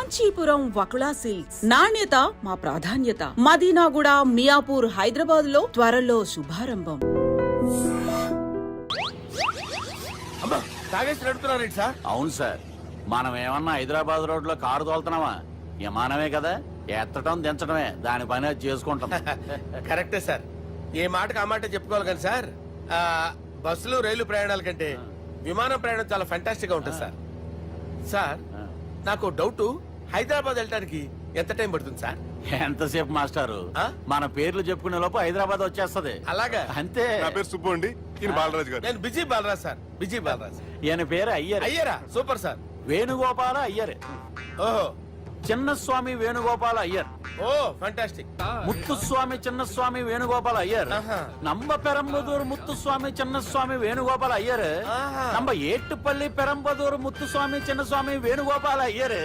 Kanchipuram Vakula silks, నాణ్యత మా ప్రాధాన్యత. మదీనాగూడ, మియాపూర్, హైదరాబాద్ లో త్వరలో శుభారంభం. అవును సార్, మనం ఏమన్నా హైదరాబాద్ రోడ్ లో కారు తోలుతున్నావా? విమానమే కదా, ఎత్తడం దించడమే దాని పని అది చేసుకుంటాం. కరెక్టే సార్, ఏ మాటకు ఆ మాట చెప్పుకోవాలి కానీ సార్, బస్సులు రైలు ప్రయాణాల కంటే విమానం ప్రయాణం చాలా ఫెంటాస్టిక్ గా ఉంటుంది సార్. సార్ నాకు డౌట్, హైదరాబాద్ వెళ్ళడానికి ఎంత టైం పడుతుంది సార్? ఎంతసేపు మాస్టారు, మన పేర్లు చెప్పుకునే లోపు హైదరాబాద్ వచ్చేస్తది. అలాగా? అంతే. నా పేరు సుబ్బు అండి, ఈయన బాలరాజు గారు. నేను busy Balaraj sir, busy Balaraj. ఈయన పేరు అయ్యర్. అయ్యరా? Super sir. వేణుగోపాల అయ్యర్. ఓహో, చిన్నస్వామి వేణుగోపాల అయ్యర్. Oh fantastic. ముత్తుస్వామి చిన్నస్వామి వేణుగోపాల అయ్యర్. நம்ம பெரம்பதூர் முத்துசுவாமி சின்னசுவாமி வேணுகோபால ஐயர். நம்ம ஏட்டுப்பள்ளி பெரம்பதூர் முத்துசுவாமி சின்னசுவாமி வேணுகோபால ஐயர்.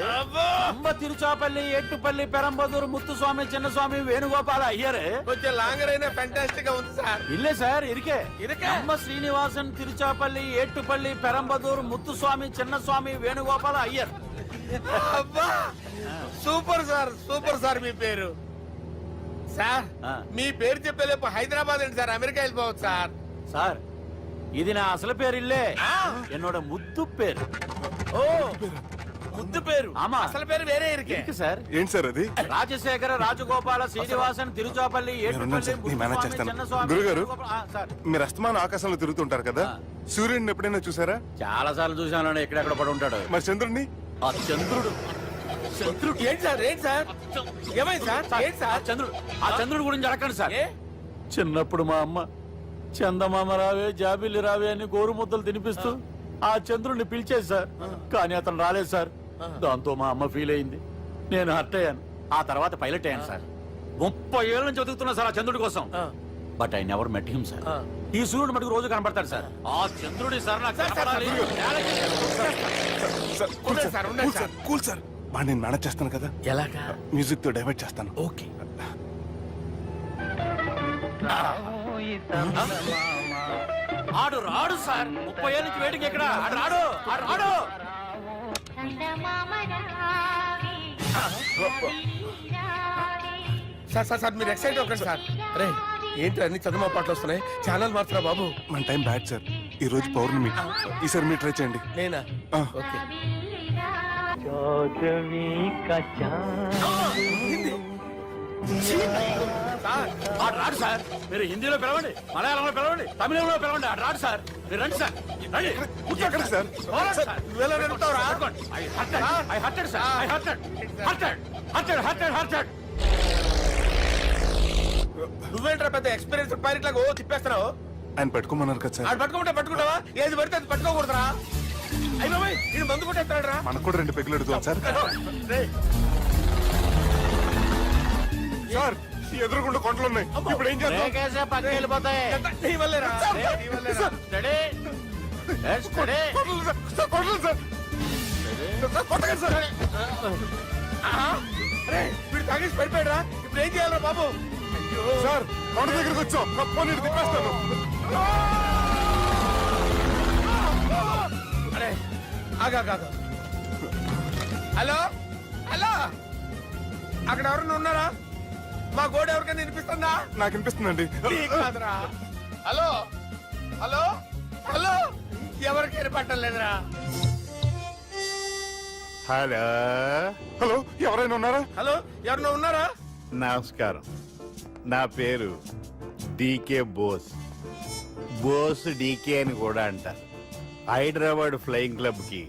நம்ம திருச்சாப்பள்ளி ஏட்டுப்பள்ளி பெரம்பதூர் முத்துசுவாமி சின்னசுவாமி வேணுகோபால ஐயர். కొంచెం లాంగర్ అయినా ఫంటాస్టిక్ గా ఉంది సార్. இல்ல சார், இருக்கே. நம்ம Srinivasan Tiruchappalli Ettupalli Perambadur Muthuswamy Chinnaswamy Venugopala Iyer. Super sir, super sir. మీ పేరు సార్, మీ పేరు చెప్పేలేపు హైదరాబాద్ ఏంటి సార్, అమెరికా వెళ్ళిపోవచ్చు సార్. సార్, ఇది నా అసలు పేరు ఇల్లే, என்னோட ముద్దు పేరు. ఓ ముద్దు పేరు. ఆమా, అసలు పేరు వేరే ఇరికే సార్. ఏంటి సార్ అది? రాజశేఖర రాజగోపాల శ్రీనివాసన్ తిరుచాపల్లి గురుగారు, మీరు అస్తమానం ఆకాశంలో తిరుగుతుంటారు కదా, సూర్యుడిని ఎప్పుడైనా చూసారా? చాలా సార్లు చూసాను, ఎక్కడెక్కడ పడి ఉంటాడు. మరి చంద్రుడిని? ఆ చంద్రుడు. చంద్రుడు ఏంటి సార్? ఏంటి సార్? ఏమైంది సార్? ఏంటి సార్? చంద్రుడు. ఆ చంద్రుడు గురించి అడగండి సార్. చిన్నప్పుడు మా అమ్మ చందమామ రావే జాబిల్లి రావే అని గోరు ముద్దలు తినిపిస్తూ ఆ చంద్రుడిని పిలిచేది సార్, కానీ అతను రాలేదు సార్. దాంతో మా అమ్మ ఫీల్ అయింది, నేను హర్ట్ అయ్యాను. ఆ తర్వాత పైలట్ అయ్యాను సార్. 30 ఏళ్ళ నుంచి చదువుతున్నా సార్ ఆ చంద్రుడి కోసం. But I never met him sir. ఈ సూర్యుడు మటుకు రోజు కనబడతాడు సార్. ఆ చంద్రుడి సార్ నాకు కూల్ సార్, నేను మేనేజ్ చేస్తాను కదా. ఎలాగా? మ్యూజిక్ తో డైవర్ట్ చేస్తాను. ఓకే. ఆడు రాడు సార్, 30 ఏళ్ళ నుంచి వేడికి ఎక్కడ ఆడు రాడు. ఆడు రాడు. సార్ సార్ సార్, మీరు ఎక్సైట్ అవ్వకండి సార్. అరే ఏంటి అన్ని చదువు పాటలు వస్తున్నాయి, ఛానల్ మారుతున్నా బాబు. మన టైం బ్యాడ్ సార్, ఈ రోజు పౌర్ణమి. ఈసారి మీరు ట్రై చేయండి. నేనా? ఓకే. ఆడు రాడు సార్, మీరు హిందీలో పిలవండి, మలయాళంలో పిలవండి, తమిళంలో పిలవండి. ఆడు రాడు సార్, మీరు రండి సార్. రండి ఎక్కడ సార్? నువ్వేంట్రా పెద్ద ఎక్స్పీరియన్స్ పైరెట్ లాగా ఓ తిప్పేస్తున్నావు? ఆయన పెట్టుకోమన్నారు కదా సార్. ఆడు పట్టుకుంటే పట్టుకుంటావా? ఏది పడితే అది పట్టుకోకూడదురా. అయ్యి బాబాయ్, ఇది మందు కొట్టేస్తాడు రా. మనకు కూడా 2 పెగ్గులు అడుగుతాం సార్. సార్, ఎదురుగుండా కొండలు ఉన్నాయి, ఇప్పుడు ఏం చేద్దాం? పక్కకి వెళ్ళిపోతాయి. నీ వల్లేరా? వీడు తాగేసి పడిపోయాడు. ఇప్పుడు ఏం చేయాలరా బాబు? సార్, కొండ దగ్గరికి వచ్చాం, కప్పని తిప్పేస్తాను. అరే ఆగా. హలో హలో, అక్కడ ఎవరన్నా ఉన్నారా? మా గోడ ఎవరికైనా వినిపిస్తుందా? నాకు వినిపిస్తుందండి. కాదురా. హలో హలో హలో, ఎవరికి వినపట్టలేదురా. హలో హలో, ఎవరైనా ఉన్నారా? హలో, ఎవరైనా ఉన్నారా? నమస్కారం, నా పేరు డీకే బోస్. బోస్ డీకే అని కూడా అంటారు. హైదరాబాద్ ఫ్లయింగ్ క్లబ్ కి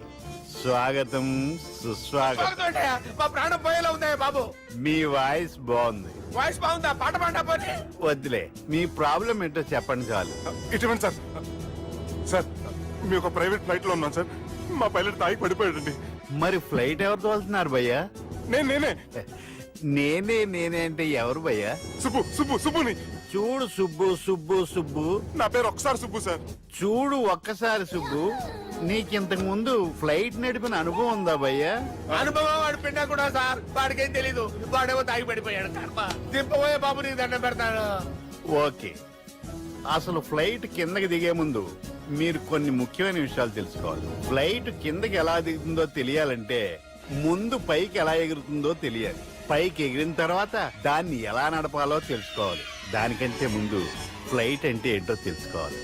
స్వాగతం, సుస్వాగతం. మా ప్రాణం పోయేలా ఉందా బాబు? మీ వాయిస్ బాగుంది. వాయిస్ బాగుందా? పాట పాడా పోనీ. వద్దులే, మీ ప్రాబ్లం ఏంటో చెప్పండి చాలు. ఇటువంటి సార్, సార్ మీ ఒక ప్రైవేట్ ఫ్లైట్ లో ఉన్నాను సార్, మా పైలట్ తాగి పడిపోయాడండి. మరి ఫ్లైట్ ఎవరు తోలుతున్నారు భయ్యా? నేనే అంటే ఎవరు భయ్యా? సుబ్బుని. చూడు సుబ్బు, నా పేరు ఒకసారి సుబ్బు సార్. చూడు ఒక్కసారి సుబ్బు, నీకింతకు ముందు ఫ్లైట్ నడిపిన అనుభవం ఉందా భయ్యా? అనుభవం వాడు పిండా కూడా సార్, వాడికేం తెలీదు. వాడేమో తాగి పడిపోయాడు. దింపబోయే బాబు, నీకు దండం పెడతాను. ఓకే, అసలు ఫ్లైట్ కిందకి దిగే ముందు మీరు కొన్ని ముఖ్యమైన విషయాలు తెలుసుకోవాలి. ఫ్లైట్ కిందకి ఎలా దిగుతుందో తెలియాలంటే ముందు పైకి ఎలా ఎగురుతుందో తెలియాలి. పైకి ఎగిరిన తర్వాత దాన్ని ఎలా నడపాలో తెలుసుకోవాలి. దానికంటే ముందు ఫ్లైట్ అంటే ఏంటో తెలుసుకోవాలి.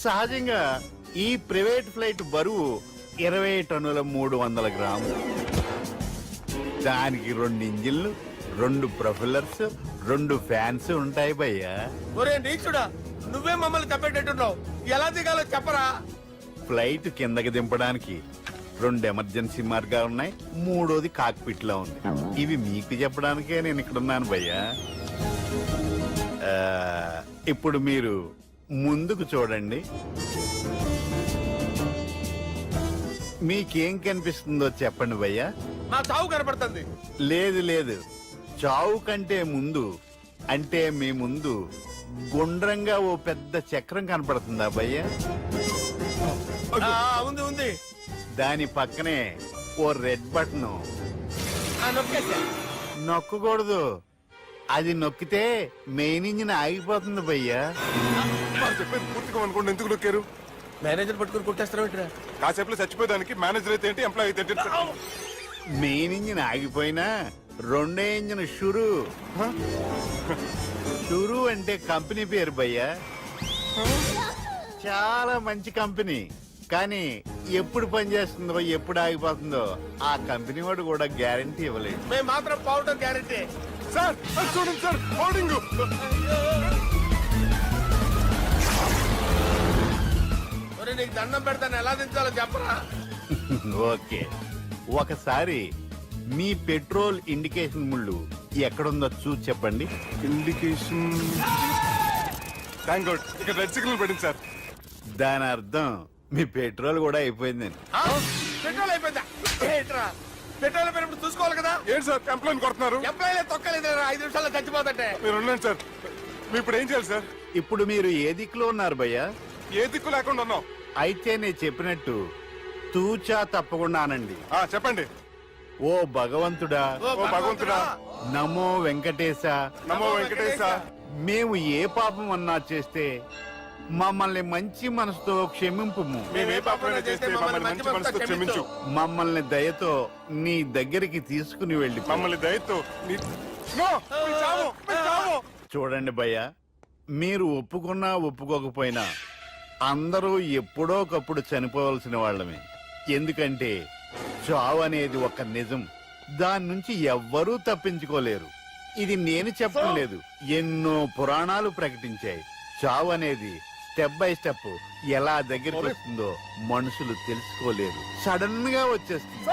సహజంగా ఈ ప్రైవేట్ ఫ్లైట్ బరువు 20 టన్నుల 300 గ్రాములు. దానికి 2 ఇంజిన్లు, 2 ప్రొఫెల్లర్స్, 2 ఫ్యాన్స్ ఉంటాయి భయ్యా. ఒరే నీచుడా, నువ్వే మమ్మల్ని తప్పేటట్టున్నావు. ఎలా దిగాలో చెప్పరా? ఫ్లైట్ కిందకి దింపడానికి 2 ఎమర్జెన్సీ మార్గాలు ఉన్నాయి. 3వది కాక్పిట్ లో ఉంది. ఇవి మీకు చెప్పడానికే నేను ఇక్కడ ఉన్నాను భయ్యా. ఇప్పుడు మీరు ముందుకు చూడండి. మీకేం కనిపిస్తుందో చెప్పండి భయ్యా. మా చావు కనపడుతుంది. లేదు లేదు, చావు కంటే ముందు అంటే మీ ముందు గుండ్రంగా ఓ పెద్ద చక్రం కనపడుతుందా భయ్యా? ఉంది ఉంది. దాని పక్కనే ఓ రెడ్ బటన్. నొక్కేసా. నొక్కకూడదు. అది నొక్కితే మెయిన్ ఇంజిన్ ఆగిపోతుంది భయ్యా. వారు చెప్పేది పూర్తిగా అనుకోండి, ఎందుకు నొక్కారు? మేనేజర్ పట్టుకుని కొట్టేస్తారా ఏంట్రా? కాసేపులో చచ్చిపోయేదానికి మేనేజర్ అయితే ఏంటి, ఎంప్లాయ్ అయితే ఏంటి? మెయిన్ ఇంజిన్ ఆగిపోయినా 2వ ఇంజిన్ షురు. షురు అంటే కంపెనీ పేరు భయ్యా. చాలా మంచి కంపెనీ. కానీ ఎప్పుడు పనిచేస్తుందో ఎప్పుడు ఆగిపోతుందో ఆ కంపెనీ వాడు కూడా గ్యారంటీ ఇవ్వలేదు. మేము మాత్రం పౌడర్ గ్యారెంటీ. సార్ అది చూడండి సార్, హోర్డింగ్. ఒరే నీకు దండం పెడతాను, ఎలా దించాలో చెప్పరా? ఓకే, ఒకసారి మీ పెట్రోల్ ఇండికేషన్ ముళ్ళు ఎక్కడుందో చూసి చెప్పండి. ఇండికేషన్. థ్యాంక్ గాడ్, ఇక్కడ రెడ్ సిగ్నల్ పడింది సార్. దాని అర్థం మీ పెట్రోల్ కూడా అయిపోయిందని. పెట్రోల్ అయిపోయిందా? ఏంట్రా పెట్రోల్ అయిపోయినప్పుడు చూసుకోవాలి కదా. ఏంటి సార్ ఎంప్లాయ్ కొడుతున్నారు? ఎంప్లాయీ తొక్కలేదు, 5 నిమిషాల్లో చచ్చిపోతుంటే. మీరు ఉండండి సార్. మీరు ఇప్పుడు ఏం చేయాలి సార్? ఇప్పుడు మీరు ఏ దిక్కులో ఉన్నారు భయ్యా? ఏ దిక్కు లేకుండా ఉన్నాం. అయితే నేను చెప్పినట్టు తూచా తప్పకుండా అనండి. చెప్పండి. ఓ భగవంతుడా, ఓ భగవంతుడా, నమో వెంకటేశ, నమో వెంకటేశ. మేము ఏ పాపం అన్నా చేస్తే మమ్మల్ని మంచి మనసుతో క్షమింపుము. మేమే పాపమైనా చేస్తే మమ్మల్ని మంచి మనసుతో క్షమించు. మమ్మల్ని దయతో నీ దగ్గరికి తీసుకుని వెళ్ళి మమ్మల్ని దయతో నో, మీ చావు, మీ చావు. చూడండి భయ్య, మీరు ఒప్పుకున్నా ఒప్పుకోకపోయినా అందరూ ఎప్పుడో ఒకప్పుడు చనిపోవలసిన వాళ్ళమే. ఎందుకంటే చావు అనేది ఒక నిజం. దాని నుంచి ఎవ్వరూ తప్పించుకోలేరు. ఇది నేను చెప్పడం లేదు, ఎన్నో పురాణాలు ప్రకటించాయి. చావు అనేది స్టెప్ బై స్టెప్ ఎలా దగ్గరికి వస్తుందో మనుషులు తెలుసుకోలేరు. సడన్ గా వచ్చేస్తుంది.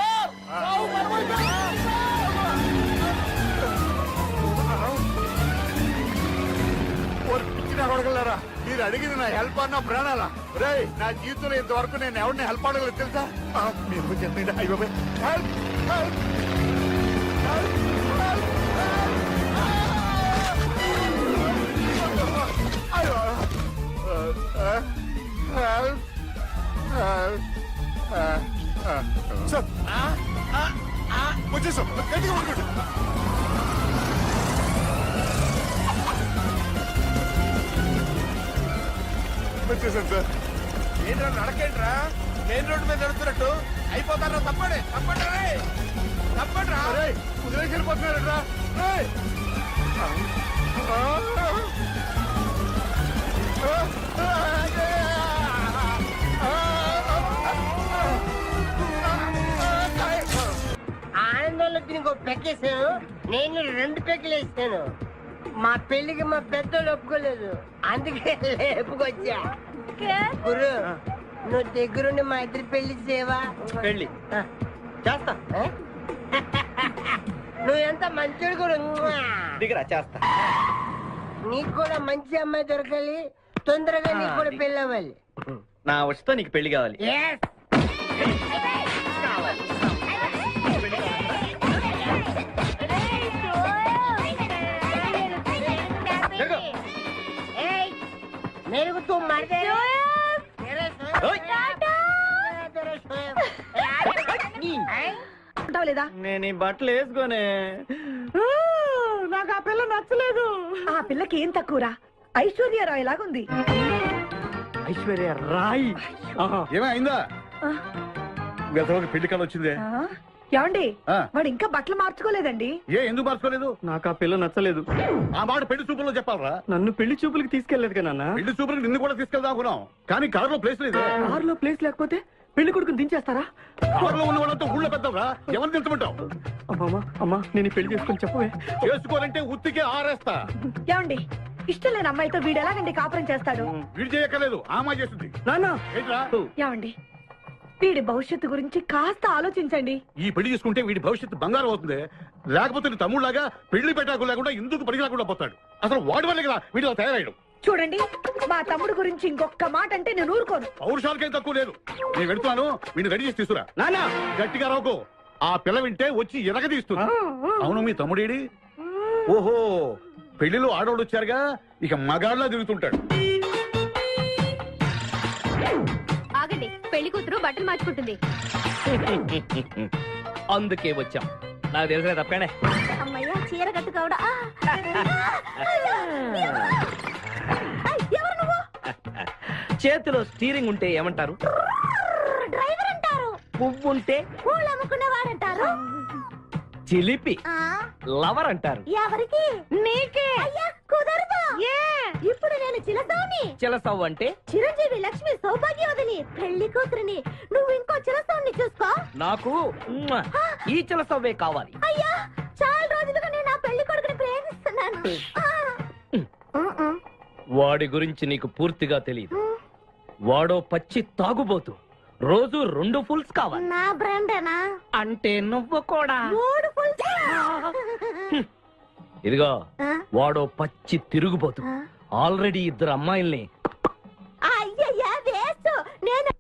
అడగలరా, మీరు అడిగింది నా హెల్ప్ అన్న ప్రాణాలా? రే, నా జీవితంలో ఇంతవరకు నేను ఎవరిని హెల్ప్ అడగలేదు తెలుసా? మీరు చెప్పండి. అయ్యో హెల్ప్, హెల్ప్, సార్ వచ్చేసాం, గట్టిగా పట్టుకోండి. వచ్చేసాను సార్. ఏంట్రా నడకేంట్రా? మెయిన్ రోడ్డు మీద నడుస్తున్నట్టు అయిపోతారా? తప్పండి తప్పండి రే, తప్పండి రా. కుదిరేసి వెళ్ళిపోతున్నారా? ఆనందంలో దీనికి పెక్కేసాను, నేను 2 పెక్కలు వేసాను. మా పెళ్లికి మా పెద్దోళ్ళు ఒప్పుకోలేదు, అందుకే లేపుకొచ్చా. గురు, నువ్వు దగ్గరుండి మా ఇద్దరు పెళ్లి చేయవా? పెళ్ళి చేస్తా. నువ్వు ఎంత మంచోడు గురు. దిగరా చేస్తా. నీకు కూడా మంచి అమ్మాయి దొరకాలి, తొందరగా నీకు కూడా పెళ్లి అవ్వాలి. నా వచ్చుతో నీకు పెళ్లి కావాలి. Yes. मेरे को तुम मार दे లేదా? నేను ఈ బట్టలు వేసుకోనే. నాకు ఆ పిల్ల నచ్చలేదు. ఆ పిల్లకి ఏం తక్కువరా? ఐశ్వర్యరాయ్ లాగుంది. ఐశ్వర్య రాయ్ ఏమైందా? గతలోకి పెళ్లి కాలు వచ్చిందే. ఏమండి ఆ. వాడు ఇంకా బట్టలు మార్చుకోలేదండి. ఎందుకు మార్చుకోలేదు? నాకు ఆ పిల్ల నచ్చలేదు. ఆ మాట పెళ్లి చూపుల్లో చెప్పాలరా. నన్ను పెళ్లి చూపులకి తీసుకెళ్లేదు కదా నాన్న. పెళ్లి చూపులకు నిన్ను కూడా తీసుకెళ్దాం అనుకున్నాం, కానీ కారులో ప్లేస్ లేదు. కారులో ప్లేస్ లేకపోతే పెళ్లి కొడుకుని దించేస్తారా? కారులో ఉన్న వాళ్ళంతా ఊళ్ళో పెద్దవరా, ఎవరిని దించమంటావు? అమ్మా నేను ఈ పెళ్లి చేసుకుని చెప్పవే. చేసుకోవాలంటే ఉత్తికే ఆరేస్తా. ఏమండి ఇష్టం లేని అమ్మాయితో వీడు ఎలాగండి కాపురం చేస్తాడు? వీడు చేయక్కర్లేదు, ఆమా చేస్తుంది. నాన్న ఏంట్రా? ఏమండి వీడి భవిష్యత్తు గురించి కాస్త ఆలోచించండి. ఈ పెళ్లి చేసుకుంటే వీడి భవిష్యత్తు బంగారం అవుతుంది. లేకపోతే నీ తమ్ముళ్లాగా పెళ్లి పెట్టాకు లేకుండా ఇందుకు పనికి రాకుండా పోతాడు. అసలు వాడి వల్లే కదా వీడిలో తయారయ్యాడు. చూడండి మా తమ్ముడు గురించి ఇంకొక మాట అంటే నేను ఊరుకోను. పౌరుషాలకేం తక్కువ లేదు. నేను వెళ్తున్నాను, వీడిని రెడీ చేసి తీసుకురా. నాన్న గట్టిగా రావుకో, ఆ పిల్ల వింటే వచ్చి ఎరగదీస్తుంది. అవును, మీ తమ్ముడేడి? ఓహో, పెళ్లిలో ఆడవాళ్ళు వచ్చారుగా, ఇక మగాళ్ళ తిరుగుతుంటాడు. ఆగండి, పెళ్లి కూతురు బట్టలు మార్చుకుంటుంది. అందుకే వచ్చాం. నాకు తెలిసిన తప్పేనే. అమ్మయ్య, చీర కట్టుకోవడా? ఎవరు నువ్వు? చేతిలో స్టీరింగ్ ఉంటే ఏమంటారు? డ్రైవర్ అంటారు. పువ్వు ఉంటే పూలు అమ్ముకునేవాడంటారు. చిలిపి లవర్ అంటారు. ఎవరికి? నీకే. అయ్యా కుదరదు. ఇప్పుడు నేను చిలసౌని. చిలసవ్వు అంటే చిరంజీవి లక్ష్మి సౌభాగ్యవతిని, పెళ్లి కూతురిని. నువ్వు ఇంకో చిలసౌని చూసుకో. నాకు ఈ చిలసవ్వే కావాలి. అయ్యా, చాలా రోజులుగా నేను నా పెళ్లి కొడుకుని ప్రేమిస్తున్నాను. వాడి గురించి నీకు పూర్తిగా తెలియదు. వాడో పచ్చి తాగుబోతు. రోజు 2 ఫుల్స్ కావాలి. నా బ్రాండేనా? అంటే నువ్వు కూడా. 3 ఫుల్స్. ఇదిగో, వాడో పచ్చి తిరుగుబోతు. ఆల్రెడీ 2 అమ్మాయిల్ని. అయ్యయ్యా వేస్ట్. నేను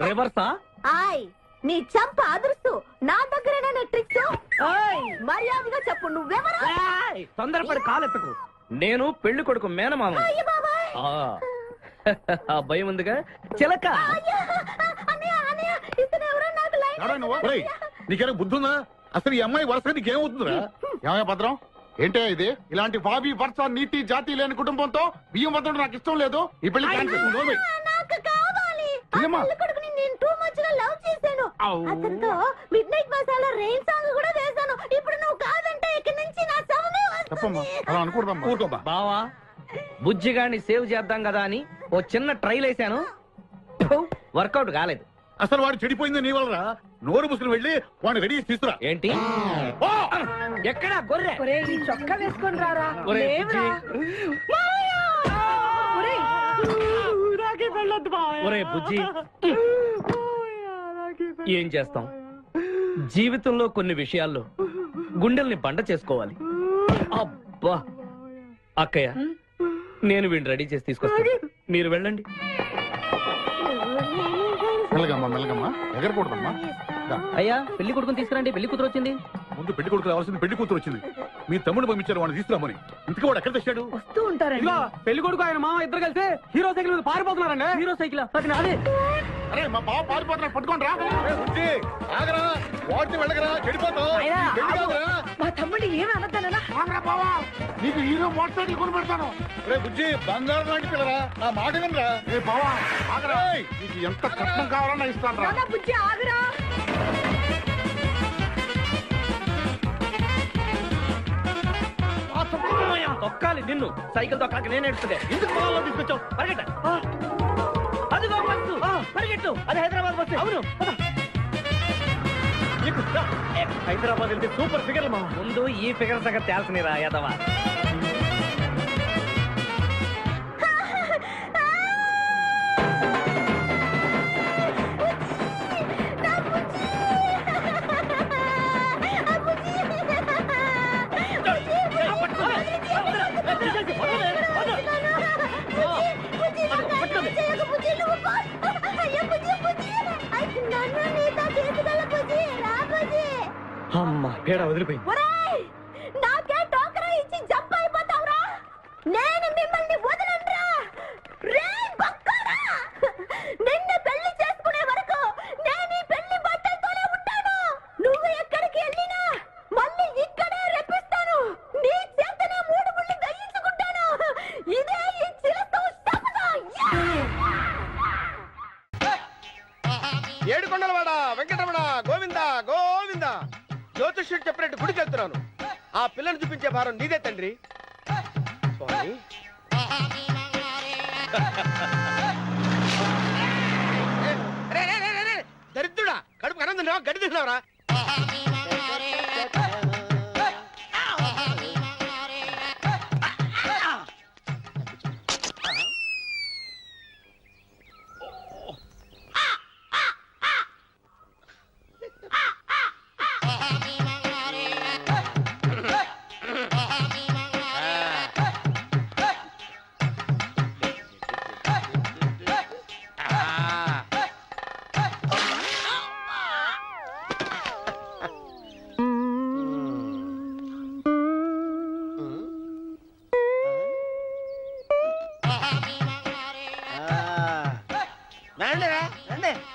రివర్సా? ఆయ్ నీ చంప అదురుస్తూ నా దగ్గరేనా ట్రిక్స్? మర్యాదగా చెప్పు, నువ్వెవరు? తొందరపడి కాలెత్తకు. నేను పెళ్లి కొడుకు మేనమామ. అయ్య బాబాయ్. ఆ భయం ఉందిగా చిలక. అన్నయ్య అన్నయ్య, ఇతను ఎవరో నాకు లైన్. ఎవరా నువ్వు? ఒరేయ్, నీకేనా బుద్ధుందా? అసలు ఈ అమ్మాయి వరుస నీకేమవుతుందిరా? ఏమయ్య భద్రం, ఏంటే ఇది? ఇలాంటి బాబీ వరుస నీతి జాతి లేని కుటుంబంతో బియ్యం వద్దడం నాకు ఇష్టం లేదు. ఈ పెళ్లి క్యాన్సిల్. నాకు కావాలి. ఆ ఏమ్మా? పెళ్లి కొడుకుని నేను టూ మచ్ గా లవ్ చేశాను. అతనితో mid night masala rain song కూడా వేశాను. ఇప్పుడు నువ్వు కాదంటే ఇక్కడి నుంచి నా శవమే చెప్పమ్మా, వస్తుంది. అలా అనుకూడదమ్మా. ఊరుకోమ్మా. బావా, బుజ్జిగాన్ని సేవ్ చేద్దాం కదా అని ఓ చిన్న ట్రైల్ వేసాను. వర్కౌట్ కాలేదు. అసలు వాడు చెడిపోయింది నీ వల్లరా. నోరు ముసుకుని వెళ్ళి వాడిని రెడీ చేసి తీసుకురా. ఏంటి? ఎక్కడా గొర్రె? ఒరే ఈ చొక్కా వేసుకొని రారా. ఒరే లేవురా. ఒరేయ్, ఒరే బుజ్జి, ఏం చేస్తాం? జీవితంలో కొన్ని విషయాల్లో గుండెల్ని బండ చేసుకోవాలి. అబ్బా, అక్కయ్య, నేను వీడిని రెడీ చేసి తీసుకొస్తాను. మీరు వెళ్ళండి. మెల్లగమ్మా, మెల్లగమ్మా, ఎగరకూడదమ్మా. అయ్యా, పెళ్లి కొడుకుని తీసుకురండి. పెళ్లి కూతురు వచ్చింది. ముందు పెళ్లి కొడుకు రావాల్సింది, పెళ్లి కూతురు వచ్చింది. మీ తమ్ముడు పంపించారు వాడిని తీసుకురామని. ఇంతకీ వాడు ఎక్కడ తెచ్చాడు? వస్తూ ఉంటారండి. పెళ్లి కొడుకు ఆయన మామ ఇద్దరు కలిసి హీరో సైకిల్ మీద పారిపోతున్నారండి. హీరో సైకిల్ అది నాదే. అరే మా బావ పారిపోతున్నా, పట్టుకోండి రా. ఆగరా, వాడిని వెళ్ళగరా, చెడిపోతావు. అయ్యా, ఈ పెళ్లి కాదురా. మా తమ్ముడిని ఏమి అనద్దనలా? ఆగరా బావా, నీకు హీరో మోటార్ సైకిల్ కొని పెడతాను. రే బుజ్జి, బంగారం లాంటి పిల్లరా, నా మాట వినరా. ఏ బావా, ఆగరా. నీకు ఎంత కట్నం కావాలన్నా ఇస్తాను రా. నాన్న బుజ్జి ఆగురా. తొక్కాలి నిన్ను. సైకిల్ తొక్కాక నేను ఎడుతుండే. ఎందుకు పొలాల్లో తీసుకొచ్చావు? పరిగెట్ట. అది బస్సు. పరిగెట్టు. అది హైదరాబాద్ బస్సు. అవును. హైదరాబాద్ వెళ్తే సూపర్ ఫిగర్ మా. ముందు ఈ ఫిగర్ సగం తేల్చనిరా యాదవా. అమ్మా, పేడ వదిలిపోయింది. నాకే టోకరా ఇచ్చి జంప్ అయిపోతావురా. నేను మిమ్మల్ని వదలనురా. రే బక్కరా, నిన్ను పెళ్లి చేసుకునే వరకు నేను ఈ పెళ్లి బట్టలతోనే ఉంటాను. నువ్వు ఎక్కడికి వెళ్ళినా మళ్ళీ ఇక్కడే రెప్పిస్తాను. నీ చేతనే 3 ముళ్ళు దయించుకుంటాను. ఇదే ఈ చిలతో శపథం. ఏడుకొండలవాడ వెంకటరమణ జ్యోతిష్యుడు చెప్పినట్టు గుడికి వెళ్తున్నాను. ఆ పిల్లను చూపించే భారం నీదే తండ్రి. స్వామి రే, రే, రే, రే, రే. దరిద్రుడా, కడుపు అన్నం తిన్నావా, గడ్డి తిన్నావరా?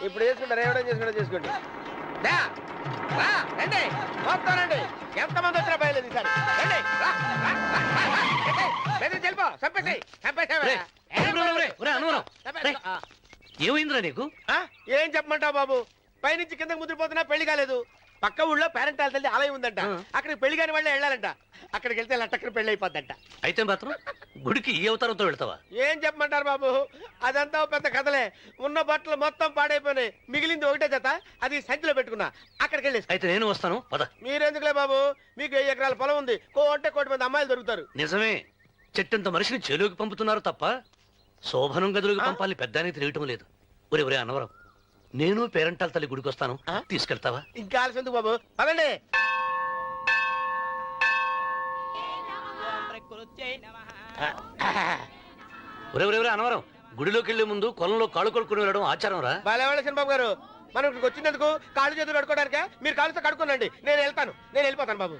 ఇప్పుడు చేసుకుంటారు, ఏమైనా చేసుకుంటా చేసుకోండి. రా, రా, రండి మొత్తం రండి. ఎంతమంది వచ్చినా బయలుదేరి ఈసారి. రండి, రా, రా, రా, రా, రా. బెదిరించి వెళ్ళిపో, చంపేసేయ్, చంపేసేయ్. ఏమైందిరా నీకు? ఏం చెప్పమంటావు బాబు, పైనుంచి కిందకి ముద్రపోతున్నా పెళ్లి కాలేదు. పక్క ఊళ్ళో పేరెంట్ తల్లి ఆలయం ఉందంట, అక్కడికి పెళ్లి కాని వాళ్ళే వెళ్ళాలంట. అక్కడికి వెళ్తే లట్టక్కన పెళ్లి అయిపోద్దంట. అయితే మాత్రం గుడికి ఈ అవతారంతో వెళ్తావా? ఏం చెప్పమంటారు బాబు, అదంతా ఓ పెద్ద కథలే. ఉన్న బట్టలు మొత్తం పాడైపోయినాయి, మిగిలింది ఒకటే జత, అది సంచిలో పెట్టుకున్నా. అక్కడికి వెళ్ళేసి అయితే నేను వస్తాను పద. మీరెందుకులే బాబు, మీకు 1000 ఎకరాల పొలం ఉంది, కోటి మంది అమ్మాయిలు దొరుకుతారు. నిజమే, చెట్టంత మనిషిని చెలువుకి పంపుతున్నారు తప్ప శోభనం గదులకు పంపాలని పెద్దానికి తెలియటం లేదు. ఒరే ఒరే అన్నవరం, నేను పేరంటాల తల్లి గుడికి వస్తాను, తీసుకెళ్తావా? ఇంకా ఆలస్యం ఎందుకు బాబు, పదండి. ఒరే ఒరే ఒరే అన్నవరం, గుడిలోకి వెళ్లే ముందు కొలంలో కాళ్ళు కొడుకుని వెళ్ళడం ఆచారం రా. బాలేవాళ్ళ బాబు గారు, మనం ఇక్కడికి వచ్చినందుకు కాళ్ళు చేతులు కడుక్కోవడానికే. మీరు కాళ్ళతో కడుక్కోనండి, నేను వెళ్తాను, నేను వెళ్ళిపోతాను బాబు.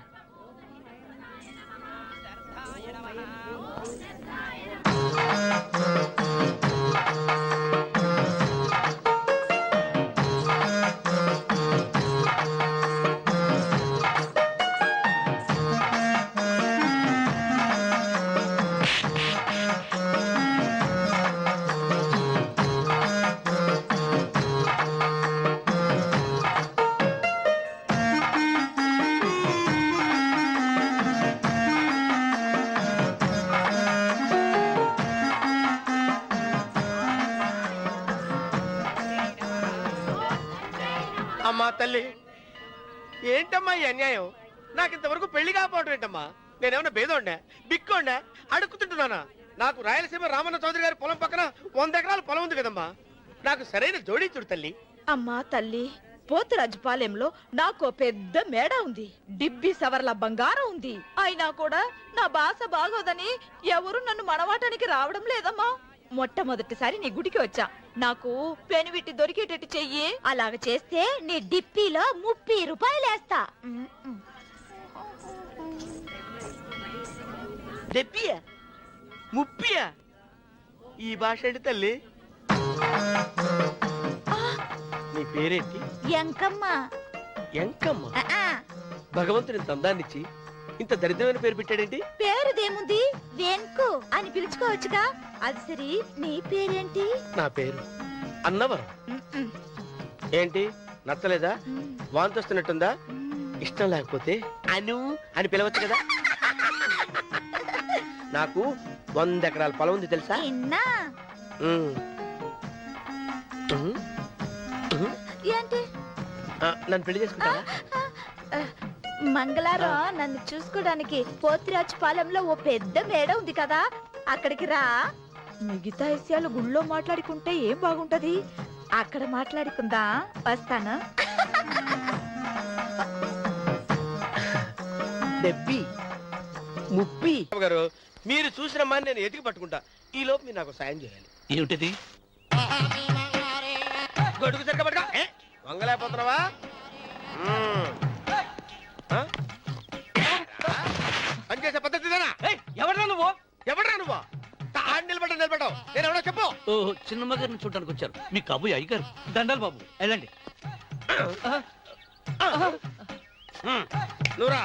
అమ్మా తల్లి, ఏంటమ్మా ఈ అన్యాయం? నాకు ఇంతవరకు పెళ్లి కాకపోవడం ఏంటమ్మా? నేనేమన్నా బేదోండా, బిక్కోండా, అడుక్కుతుంటున్నానా? నాకు రాయలసీమ రామన్న చౌదరి గారి పొలం పక్కన 100 ఎకరాల పొలం ఉంది కదమ్మా. నాకు సరైన జోడించుడు తల్లి. అమ్మా తల్లి, పోతురాజుపాలెంలో నాకు పెద్ద మేడ ఉంది, డిబ్బి సవర్ల బంగారం ఉంది. అయినా కూడా నా భాష బాగోదని ఎవరు నన్ను మనవాటానికి రావడం లేదమ్మా. మొట్టమొదటిసారి నీ గుడికి వచ్చా, నాకు పెనువిట్టి దొరికేటట్టు చెయ్యి. అలాగ చేస్తే నీ డిప్పిలో 30 రూపాయలు వేస్తా. డెబ్బియా, 30యా? ఈ భాష ఏంటి తల్లి? నీ పేరేంటి? ఎంకమ్మ. ఎంకమ్మ? భగవంతుని ఇంత అందాన్నిచ్చి ఇంత దరిద్రమైన పేరు పెట్టాడేంటి? పేరుదేముంది, వెంకు అని పిలుచుకోవచ్చుగా. అది సరి, నీ పేరేంటి? నా పేరు అన్నవరం. ఏంటి నచ్చలేదా? వాంతొస్తున్నట్టుందా? ఇష్టం లేకపోతే అను అని పిలవచ్చు కదా. నాకు 100 ఎకరాల పొలం ఉంది తెలుసా? ఏంటి? నన్ను పెళ్లి చేసుకుంటావా? మంగళారం నన్ను చూసుకోవడానికి పోతిరాజుపాలెంలో ఓ పెద్ద మేడ ఉంది కదా, అక్కడికి రా. మిగతా విషయాలు గుళ్ళో మాట్లాడుకుంటే ఏం బాగుంటది, అక్కడ మాట్లాడుకుందా. వస్తాను. డెబ్బి 30 గారు, మీరు చూసిన మాని నేను ఎతికి పట్టుకుంటా. ఈ లోపు మీరు నాకు సాయం చేయాలి. ఏమిటిది? గొడుగు సరిగ్గా పట్టుకో. వంగలేకపోతున్నావా? పనిచేసే పద్ధతి ఎవరా నువ్వు? ఎవడరా నువ్వు? నిలబడ్డావు, నేను ఎవడో చెప్పు. ఓ చిన్నమ్మ గారిని చూడడానికి వచ్చారు, మీ కాబోయే అయ్యగారు. దండాలు బాబు, వెళ్ళండి. నువ్వురా.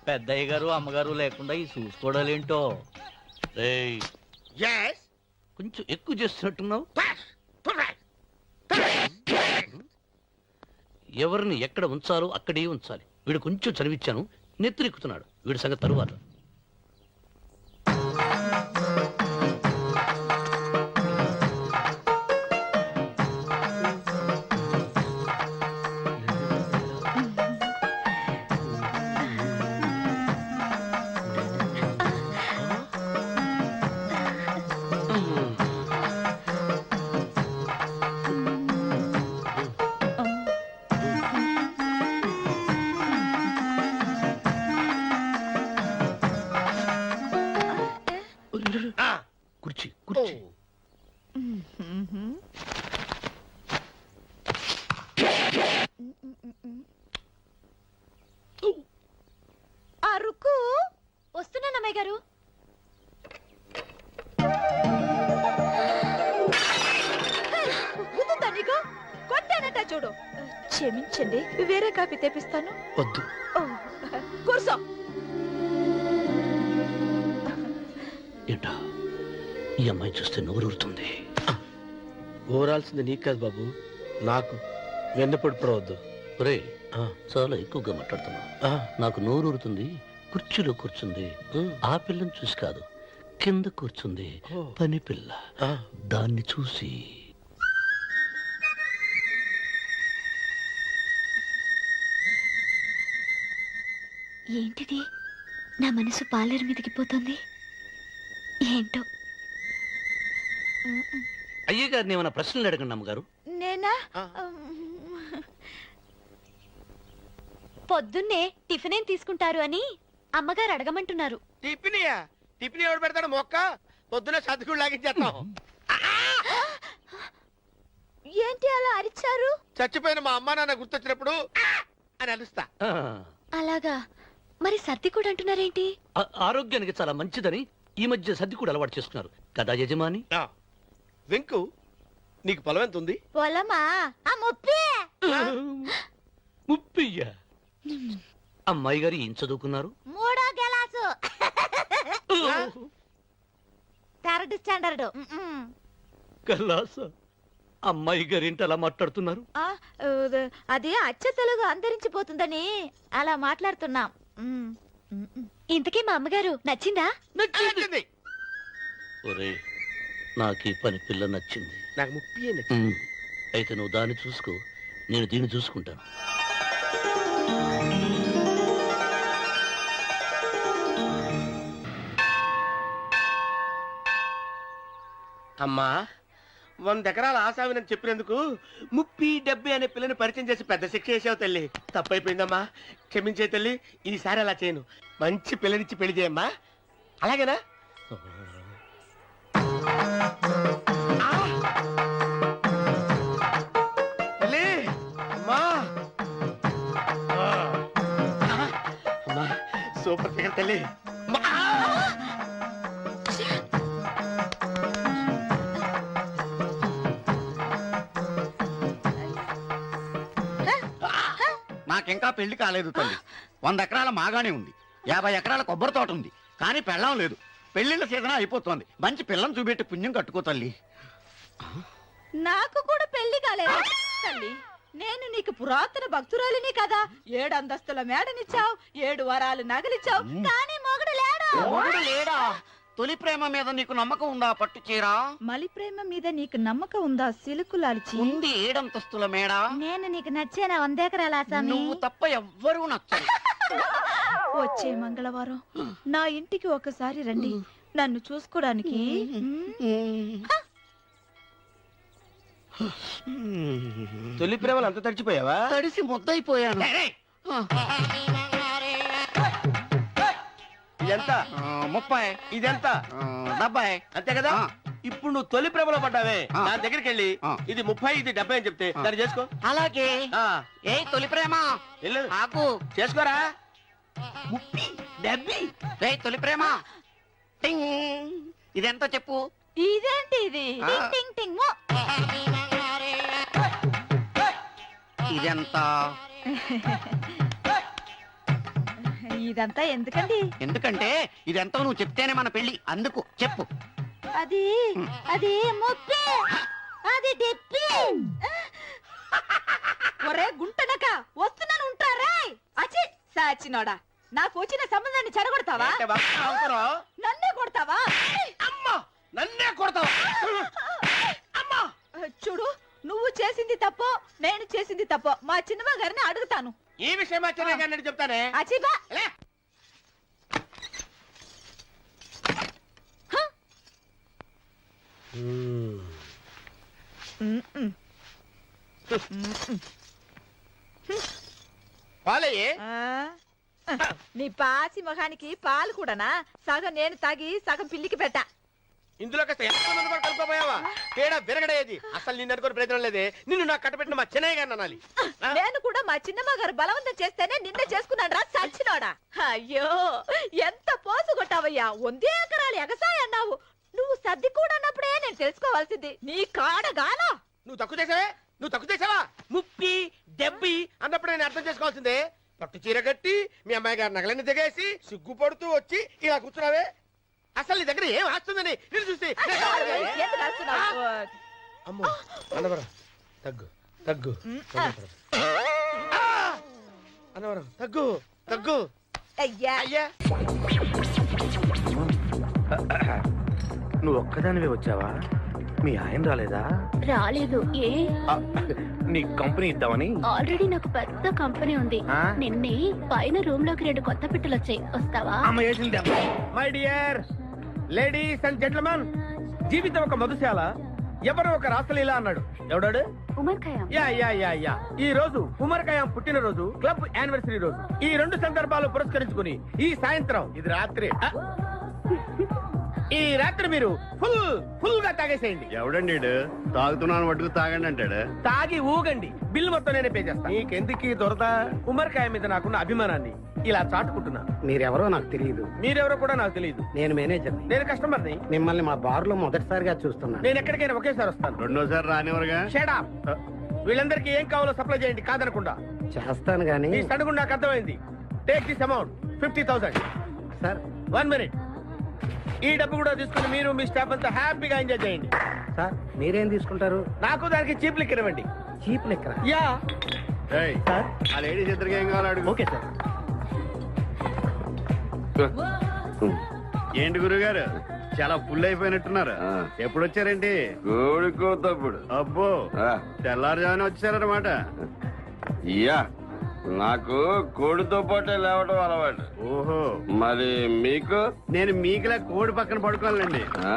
పెద్దయ్య గారు అమ్మగారు లేకుండా ఈ చూసుకోవడాలేంటో. కొంచెం ఎక్కువ చేస్తున్నట్టున్నావు. ఎవరిని ఎక్కడ ఉంచాలో అక్కడే ఉంచాలి. వీడు కొంచెం చదివిచ్చాను, నెత్తిరెక్కుతున్నాడు. వీడి సంగతి తరువాత. కుర్చీ కుర్చీ. అరుకు వస్తున్నాను అమ్మాయి గారు. నీకు కొట్టానట చూడు. క్షమించండి, వేరే కాపీ తెప్పిస్తాను. వద్దు. ఓ, కూర్చో. ఏంటా ఈ అమ్మాయి చూస్తే నోరూరుతుంది. ఊరాల్సింది నీకు కాదు బాబు, నాకు. వెన్నపొడి పడవద్దు. ఒరే, చాలా ఎక్కువగా మాట్లాడుతున్నా. నాకు నోరూరుతుంది. కుర్చీలో కూర్చుంది. ఆ పిల్లని చూసి కాదు, కింద కూర్చుంది పని పిల్ల. దాన్ని చూసి ఏంటిది? నా మనసు పాలేరు మీదకి పోతుంది. ఏంటో. అయ్య గారిని ఏమైనా ప్రశ్నలు అడగండి అమ్మగారు. నేనా? పొద్దున్నే టిఫిన్ ఏం తీసుకుంటారు అని అమ్మగారు అడగమంటున్నారు. టిఫినియా? టిఫిన్ ఎవడు పెడతాడు మొక్క? పొద్దున సతుకుడు లాగించేస్తాం. ఏంటి అలా అరిచారు? చచ్చిపోయిన మా అమ్మా నాన్న గుర్తొచ్చినప్పుడు అని అలుస్తా. అలాగా? మరి సర్ది కూడా అంటున్నారేంటి? ఆరోగ్యానికి చాలా మంచిదని ఈ మధ్య సర్ది కూడా అలవాటు చేసుకున్నారు కదా యజమాని. వెంకు, నీకు పొలం ఎంత ఉంది? పొలమా? ముప్పయ్య. అమ్మాయి గారు ఏం చదువుకున్నారు? 3వ క్లాసు, 3rd స్టాండర్డ్. కల్లాస. అమ్మాయి గారు ఏంటి అలా మాట్లాడుతున్నారు? అది అచ్చ తెలుగు అంతరించిపోతుందని అలా మాట్లాడుతున్నాం. ఇంతకీ మా అమ్మగారు నచ్చిందా? నచ్చింది. ఒరే, నాకు ఈ పని పిల్ల నచ్చింది. నాకు 30 అయితే నువ్వు దాన్ని చూసుకో, నేను దీన్ని చూసుకుంటాను. అమ్మా, 100 ఎకరాల ఆసామినని చెప్పినందుకు 30-70 అనే పిల్లని పరిచయం చేసి పెద్ద శిక్ష చేసావు తల్లి. తప్పైపోయిందమ్మా, క్షమించే తల్లి. ఈసారి అలా చేయను. మంచి పిల్లనిచ్చి పెళ్లి చేయమ్మా. అలాగేనా? తల్లి, అమ్మా. అమ్మా, సూపర్ ఫిగర్ తల్లి. నాకింకా పెళ్లి కాలేదు తల్లి. 100 ఎకరాల మాగానే ఉంది, 50 ఎకరాల కొబ్బరి తోట ఉంది, కానీ పెళ్ళం లేదు. పెళ్లిళ్ళ సీజన్ అయిపోతుంది. మంచి పిల్లని చూపెట్టి పుణ్యం కట్టుకో తల్లి. నాకు కూడా పెళ్లి కాలేదు తల్లి. నేను నీకు పురాతన భక్తురాలిని కదా. 7 అంతస్తుల మేడనిచ్చావు, 7 వరాలు నగలిచ్చావు, కానీ మొగుడు లేడు. మొగుడు లేడా? తొలి ప్రేమ మీద నీకు నమ్మకం ఉందా? పట్టు చీరా. మలి ప్రేమ మీద నీకు నమ్మకం ఉందా? సిలుకులాల్చి ఉంది 7 అంతస్తుల మేడ. నేను నీకు నచ్చేనా? 100 ఎకరాల ఆసామి. నువ్వు తప్ప ఎవ్వరూ నచ్చరు. వచ్చే మంగళవారం నా ఇంటికి ఒకసారి రండి, నన్ను చూసుకోవడానికి. తొలి ప్రేమలు అంత తడిచిపోయావా? తడిసి ముద్దయిపోయాను. ఇదెంత? 30. ఇదెంత? 70. అంతే కదా. ఇప్పుడు నువ్వు తొలి ప్రేమలో పడ్డావే, నా దగ్గరికి వెళ్ళి ఇది 30 ఇది 70 అని చెప్తే దాన్ని చేసుకో. అలాగే. ఏ తొలి ప్రేమ ఆకు చేసుకోరా. 30, 70. ఏ తొలి ప్రేమ టింగ్. ఇదెంత చెప్పు? ఇదేంటి ఇది? టింగ్ టింగ్ టింగ్. ఇదెంత? ఇదంతా ఎందుకండి? ఎందుకంటే ఇదెంతో నువ్వు చెప్తేనే మన పెళ్లి. అందుకు చెప్పు. అది 30, అది 70. ఒరే గుంటనక, అక్క వస్తున్నాను ఉంటారా అచ్చి సాచినోడా నాకు వచ్చిన సంబంధాన్ని చెడగొడతావా అంటే బాగా నవ్వుతున్నావు? నన్నే కొడతావా అమ్మా నన్నే కొడతావు అమ్మా చూడు నువ్వు చేసింది తప్పో నేను చేసింది తప్పో మా చిన్నమ్మ గారిని అడుగుతాను ఈ విషయం మా చెన్నై గారిని చెప్తానే అచ్చిబా లే. పాలయ్యే నీ పాసి మొహానికి పాలు కూడానా సగం నేను తాగి సగం పిల్లికి పెట్టా ఇందులో కాస్త ఎంతమంది కూడా కలుపుకోపోయావా తేడా విరగడేది అసలు నిన్ను అనుకుని ప్రయత్నం లేదే నిన్ను నాకు కట్టబెట్టిన మా చెన్నై గారిని అనాలి నేను కూడా మా చిన్నమ్మ గారు బలవంతం చేస్తేనే నిన్న చేసుకున్నాడు రా సచ్చినోడా అయ్యో ఎంత పోసు కొట్టావయ్యా 100 ఎకరాలు ఎగసాయ అన్నావు నువ్వు సర్ది కూడా అన్నప్పుడే నేను తెలుసుకోవాల్సింది నీ కాడగానా నువ్వు తక్కువ చేసావా ముప్పి దెబ్బి అన్నప్పుడు నేను అర్థం చేసుకోవాల్సిందే పట్టు చీర కట్టి మీ అమ్మాయి గారి నగలని దిగేసి సిగ్గుపడుతూ వచ్చి ఇలా కూర్చున్నావే అసలు నీ దగ్గర ఏం వస్తుందని నేను చూసి ఎందుకు అరుస్తున్నావు? అమ్మో అన్నవరం తగ్గు తగ్గు అన్నవరం తగ్గు తగ్గు అయ్యా అయ్యా నువ్వు ఒక్కదానివే వచ్చావా మీ ఆయన రాలేదా రాలేదు ఏ నీ కంపెనీ ఇద్దామని ఆల్రెడీ నాకు పెద్ద కంపెనీ ఉంది ఆ? నిన్నే పైన రూమ్ లోకి 2 కొత్త పిట్టలు వచ్చాయి వస్తావా my dear ladies and gentlemen జీవితం ఒక మధుశాల ఎవరు ఒక రాసలీల అన్నాడు ఎవడాడు Omar Khayyam yeah yeah yeah yeah ఈ రోజు ఉమర్ ఖయాం పుట్టినరోజు క్లబ్ యానివర్సరీ రోజు ఈ 2 సందర్భాలు పురస్కరించుకుని ఈ సాయంత్రం ఇది రాత్రి ఈ రాత్రి మీరు ఫుల్ గా తాగేసేయండి ఎవడండి ఈడు? తాగుతున్నాను పట్టుకు తాగండి అంటాడు. తాగి ఊగండి బిల్ మొత్తం నేనే పే చేస్తాను నీకెందుకు దొరద ఉమర్ ఖయాం మీద నాకున్న అభిమానాన్ని ఇలా చాటుకుంటున్నా మీరెవరో నాకు తెలియదు. మీరెవరో కూడా నాకు తెలియదు. నేను మేనేజర్. నేను కస్టమర్ని. మిమ్మల్ని మా బార్ లో మొదటిసారిగా చూస్తున్నాను. నేను ఎక్కడికైనా ఒకేసారి వస్తాను. రెండోసారి రానివరుగా. Shut up. వీళ్ళందరికీ ఏం కావాలో సప్లై చేయండి కాదనకుండా. చేస్తాను గానీ మీ సడుగు నాకు అర్థమైంది. Take this amount 50,000. Sir 1 minute. ఈ డబ్బు కూడా తీసుకుని మీరు మీ స్టాఫ్ అంతా హ్యాపీగా ఎంజాయ్ చేయండి. సార్ మీరేం తీసుకుంటారు? నాకు దానికి చీప్ లిక్కర్ ఇవ్వండి. చీప్ లెక్కన? యా ఏయ్, సార్ ఆ లేడీస్ ఇద్దరికి ఏం కావాలి అడుగు. Okay sir. ఏంటి గురుగారు చాలా ఫుల్ అయిపోయినట్టున్నారు. ఎప్పుడు వచ్చారేంటి? కోడికోతప్పుడు. అబ్బో, తెల్లారుజామున వచ్చారన్నమాట. ఇయ్యా నాకు కోడితో పాటే లేవటం అలవాటు. ఓహో, మరి మీకు? నేను మీకులా కోడి పక్కన పడుకోవాలండి. ఆ?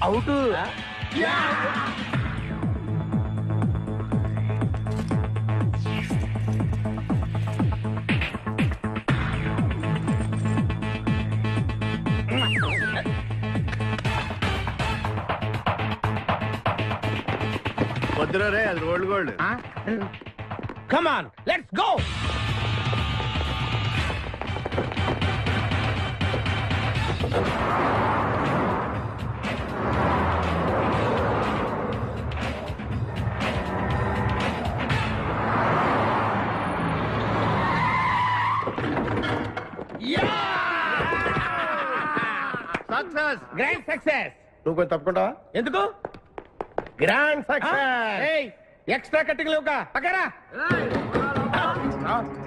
అవుట్. వద్దురా రే, అది rolled gold. Come on let's go. Success, grand success. నువ్వు కొంచెం తప్పుకుంటావా? ఎందుకు? Grand success. ఎక్స్ట్రా కట్టింగ్ లేవుగా పక్కరా.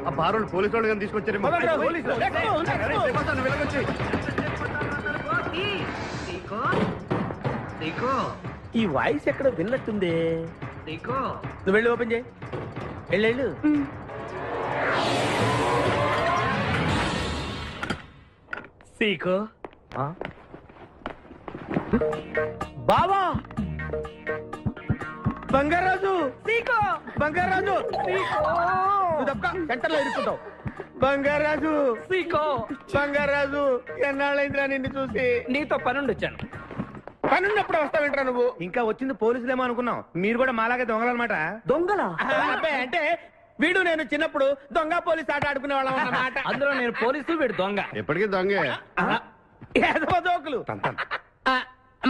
ఆ బారోళ్ళు పోలీసు వాళ్ళు కానీ తీసుకొచ్చారేమో. ఈ వాయిస్ ఎక్కడ విన్నట్టుంది. నువ్వు వెళ్ళి ఓపెన్ చేయి. వెళ్ళు. సీకో బావా బంగారాజు. సీకో బంగారాజు. నువ్వు తప్ప సెంటర్ లో ఇరుక్కుంటావు. బంగారాజు. సీకో బంగారాజు ఎన్నాళ్ళైందిరా నిన్ను చూసి. నీతో పనుండి వచ్చాను. పనున్నప్పుడు వస్తావేంట్రా నువ్వు? ఇంకా వచ్చింది పోలీసులేమో అనుకున్నాం. మీరు కూడా మాలాగే దొంగలన్నమాట. దొంగలా? అబ్బాయి అంటే వీడు నేను చిన్నప్పుడు దొంగ పోలీస్ ఆట ఆడుకునే వాళ్ళం అన్నమాట. అందులో నేను పోలీసు వీడు దొంగ. ఎప్పటికీ దొంగే. ఏదో జోకులు.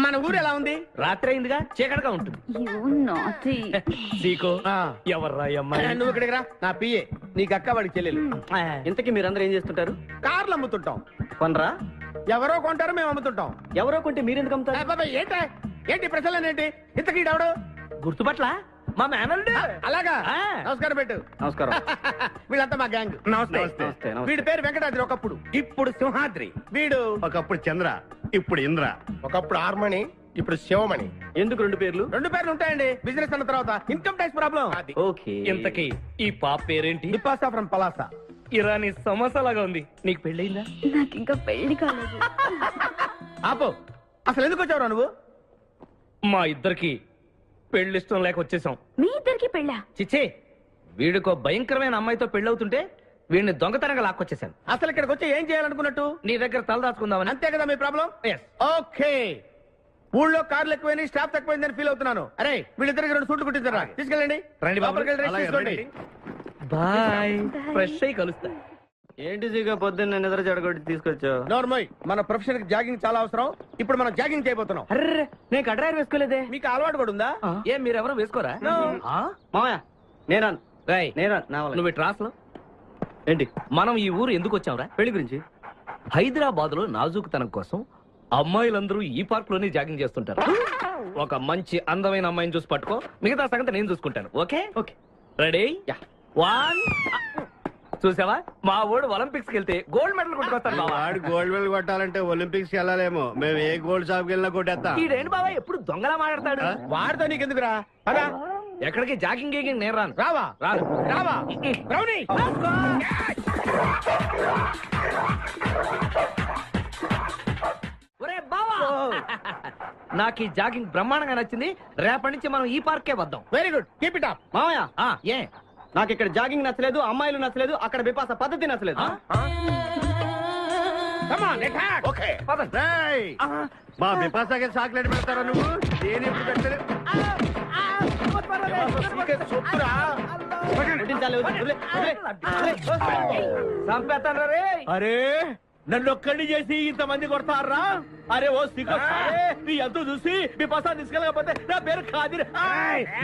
మన ఊరు ఎలా ఉంది? రాత్రి అయిందిగా చీకటిగా ఉంటుంది. సీకో ఎవర్రా ఈ అమ్మాయి? నువ్వు ఇక్కడికి రా, నా పిఏ. నీకు అక్క వాడికి చెల్లెలు. ఇంతకీ మీరందరూ ఏం చేస్తుంటారు? కార్లు అమ్ముతుంటాం. కొనరా? ఎవరో కొంటారు, మేము అమ్ముతుంటాం. ఎవరో కొంటే మీరెందుకు అమ్ముతారు? ఏంటి ప్రశ్నలేంటి? ఇంతకీ ఎవడు? గుర్తుపట్ల మా మేనల్లుడు. అలాగా? నమస్కారం పెట్టు. నమస్కారం. వీళ్ళంతా మా గ్యాంగ్. నమస్తే. వీడి పేరు వెంకటాద్రి, ఒకప్పుడు. ఇప్పుడు సింహాద్రి. వీడు ఒకప్పుడు చంద్ర, ఇప్పుడు ఇంద్ర. ఒకప్పుడు ఆర్మణి, ఇప్పుడు శివమణి. ఎందుకు రెండు పేర్లు? రెండు పేర్లు ఉంటాయండి. బిజినెస్ అన్న తర్వాత ఇన్కమ్ ట్యాక్స్ ప్రాబ్లం. ఓకే. ఇంతకీ ఈ పాప పేరేంటి? నిపాసా ఫ్రమ్ పలాస. ఇరానీ సమోసాలాగా ఉంది. నీకు పెళ్ళయిందా? నాకు ఇంకా పెళ్లి కాలేదు. ఆపో, అసలు ఎందుకు వచ్చావురా నువ్వు? మా ఇద్దరికి పెళ్లి ఇష్టం లేక వచ్చేసాం. మీ ఇద్దరికి పెళ్ళా? చిచ్చే, వీడికో భయంకరమైన అమ్మాయితో పెళ్ళవుతుంటే వీడిని దొంగతనంగా లాక్కొచ్చేసాను. అసలు ఇక్కడికి వచ్చి ఏం చేయాలనుకున్నట్టు? నీ దగ్గర తల దాచుకుందామని. అంతే కదా మీ ప్రాబ్లం? ఓకే. ఊళ్ళో కార్లు ఎక్కువైంది, స్టాఫ్ తక్కువైందని ఫీల్ అవుతున్నాను. అరే వీళ్ళిద్దరికి 2 సూట్లు కుట్టించారా? తీసుకెళ్ళండి. రండి బాబు. లోపలికి వెళ్ళి rest తీసుకోండి. బాయ్. ఫ్రెష్ అయ్యి కలుస్తా. ఏంటి సీగా పొద్దున్న నిద్ర చెడగొట్టి తీసుకొచ్చావు? నోర్మోయ్, మన ప్రొఫెషన్ కి జాగింగ్ చాలా అవసరం. ఇప్పుడు మనం జాగింగ్ చేయబోతున్నాం. అర్రే, నేను కడ్రాయర్ వేసుకోలేదే. మీకు అలవాటు కూడా ఉందా? ఏం మీరెవరూ వేసుకోరా? ఆ? మామయ్య నేరాను. రేయ్, నా వల్ల. నువ్వు ట్రాస్లో ఏంటి? మనం ఈ ఊరు ఎందుకు వచ్చాంరా? పెళ్లి గురించి. హైదరాబాద్ లో నాజూకుతనం కోసం అమ్మాయిలందరూ ఈ పార్క్ లోనే జాగింగ్ చేస్తుంటారు. ఒక మంచి అందమైన అమ్మాయిని చూసి పట్టుకో, మిగతా సంగతి నేను చూసుకుంటాను. Okay okay. రెడీ? 1. చూసావా, మా ఊడు ఒలింపిక్స్ కి వెళ్తే గోల్డ్ మెడల్ కొట్టుకొస్తాడు బావా. వాడు గోల్డ్ మెడల్ కొట్టాలంటే ఒలింపిక్స్ కి వెళ్ళాలేమో. మేము ఏ గోల్డ్ షాప్ కి వెళ్ళినా కొట్టేస్తాం. ఈడేంటి బావా ఎప్పుడు దొంగలా మాట్లాడతాడు? వాడితో నీకెందుకురా? అదా ఎక్కడికి జాగింగ్ గీగింగ్ నేను రాను. రావా? రాను. రావా? బ్రౌనీ! ఒరే బావా, నాకు ఈ జాగింగ్ బ్రహ్మాండంగా నచ్చింది. రేపటి నుంచి మనం ఈ పార్కే వద్దాం. Very good, keep it up. మామయ్య ఏ నాకు ఇక్కడ జాగింగ్ నచ్చలేదు, అమ్మాయిలు నచ్చలేదు, అక్కడ బిపాస పద్ధతి నచ్చలేదు. Come on, attack. ఓకే. రేయ్, మా బిపాసాకి చాక్లెట్ పెడతారా నువ్వు? నేను ఎప్పుడు పెట్టలేదు. చంపేస్తాను రే. అరే నన్ను ఒక్కడిని చేసి ఇంతమంది కొడతారా? అరే ఓ సిగ్గు, నీ ఎంతో చూసి మీ పసా తీసుకెళ్ళకపోతే నా పేరు ఖాదిర్.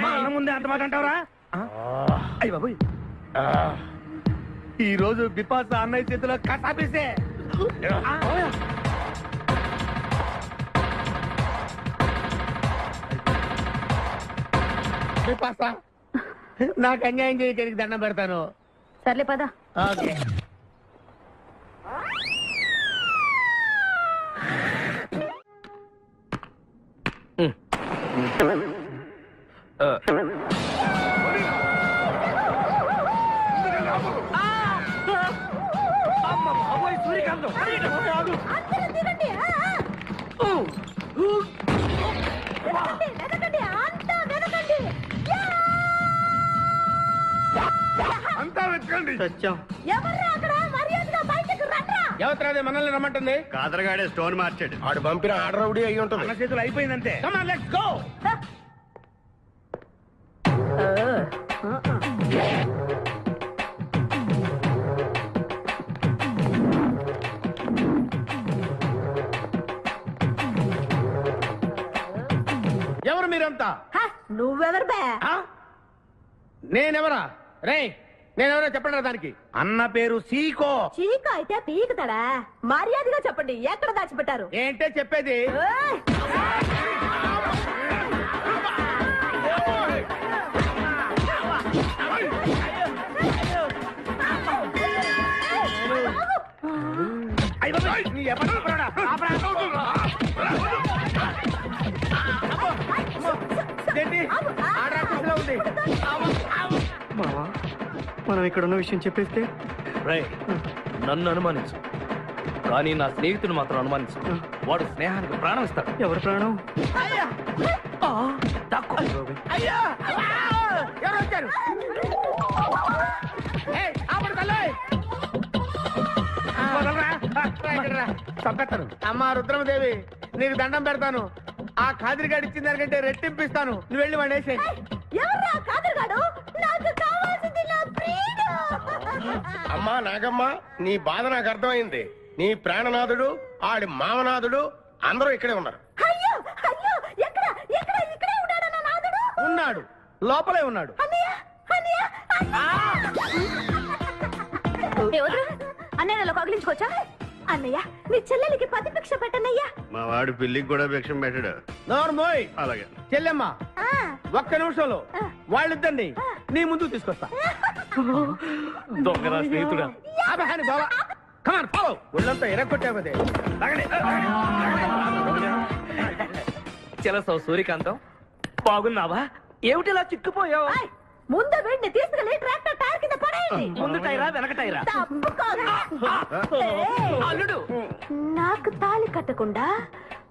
మా అన్న ముందే అంత మాట అంటావరా? అయ్య బాబోయ్, ఈ రోజు బిపాసా అన్నయ్య చేతిలో కసాపిస్తే. బిపాసా, నాకు అన్యాయం చేయడానికి దండం పెడతాను. సర్లే పద. ఓకే. అమ్మ బాబోయ్, సూర్యకాంతం. అందరూ దిగండి. వెదకండి, అంతా వెదకండి. అంతా వెతకండి. సత్యం. ఎవర్రా అక్కడ? మర్యాదగా బయటకు రండ్రా. ఎవరిది మనల్ని రమ్మంటుంది? కాదరగాడే స్టోన్ మార్చాడు. ఆడు పంపిన ఆర్డర్ ఒకటి అయి ఉంటుంది. మన చేతులు అయిపోయిందంటే. Come on, let's go. ఎవరు మీరంతా? నువ్వెవరు బే? నేనెవరా? రే నేనెవరో చెప్పండి దానికి. అన్న పేరు సీకో. చీక అయితే పీకుతాడా? మర్యాదగా చెప్పండి, ఎక్కడ దాచిపెట్టారు? ఏంటే చెప్పేది? ఏయ్! నీ ఎవరు చెప్పరా? ఏంటి? ఆర్డర్ ఆఫీసులో ఉంది. మావా మనం ఇక్కడ ఉన్న విషయం చెప్పేస్తే. రేయ్, నన్ను అనుమానించు, కానీ నా స్నేహితుడు మాత్రం అనుమానించు. వాడు స్నేహానికి ప్రాణం ఇస్తాడు. ఎవరి ప్రాణం? తక్కువ. అయ్యా! ఎవరు వచ్చారు? ఏయ్, ఆపండి తల్లి! చంపేస్తాను. అమ్మా రుద్రమదేవి, నీకు దండం పెడతాను. ఆ ఖాదిరిగాడు ఇచ్చిన దానికంటే రెట్టింపిస్తాను. నువ్వు వెళ్ళి వాడు వేసేయ్. ఎవర్రా కాదరుగాడు? నాకు కావాల్సింది నా ఫ్రీడమ్. అమ్మా నాగమ్మ, నీ బాధ నాకు అర్థమైంది. నీ ప్రాణనాథుడు, ఆడి మామనాథుడు అందరూ ఇక్కడే ఉన్నారు. అయ్యో ఉన్నాడు, లోపలే ఉన్నాడు. అన్నయ్యలో కగిలించుకోవచ్చా? అన్నయ్య నీ చెల్లెలికి పతి భిక్ష పెట్టనయ్యా. మా వాడు పెళ్లికి కూడా భిక్షం పెట్టాడు. నోర్మోయ్, అలాగే చెల్లెమ్మ ఒక్క నిమిషంలో వాళ్ళిద్దరిని నీ ముందు తీసుకొస్తా. దొంగరా స్నేహితుడా. ఆపహాని బావా, కమాన్ ఫాలో. ఒళ్ళంతా ఎరగొట్టామదే. చెలసో సూర్యకాంతం, బాగున్నావా? ఏమిటిలా చిక్కుపోయావు? ముందు వీడిని తీసుకెళ్ళి ట్రాక్టర్ టైర్ కింద పడేయండి. ముందు టైరా వెనక టైరా? అల్లుడు, నాకు తాళి కట్టకుండా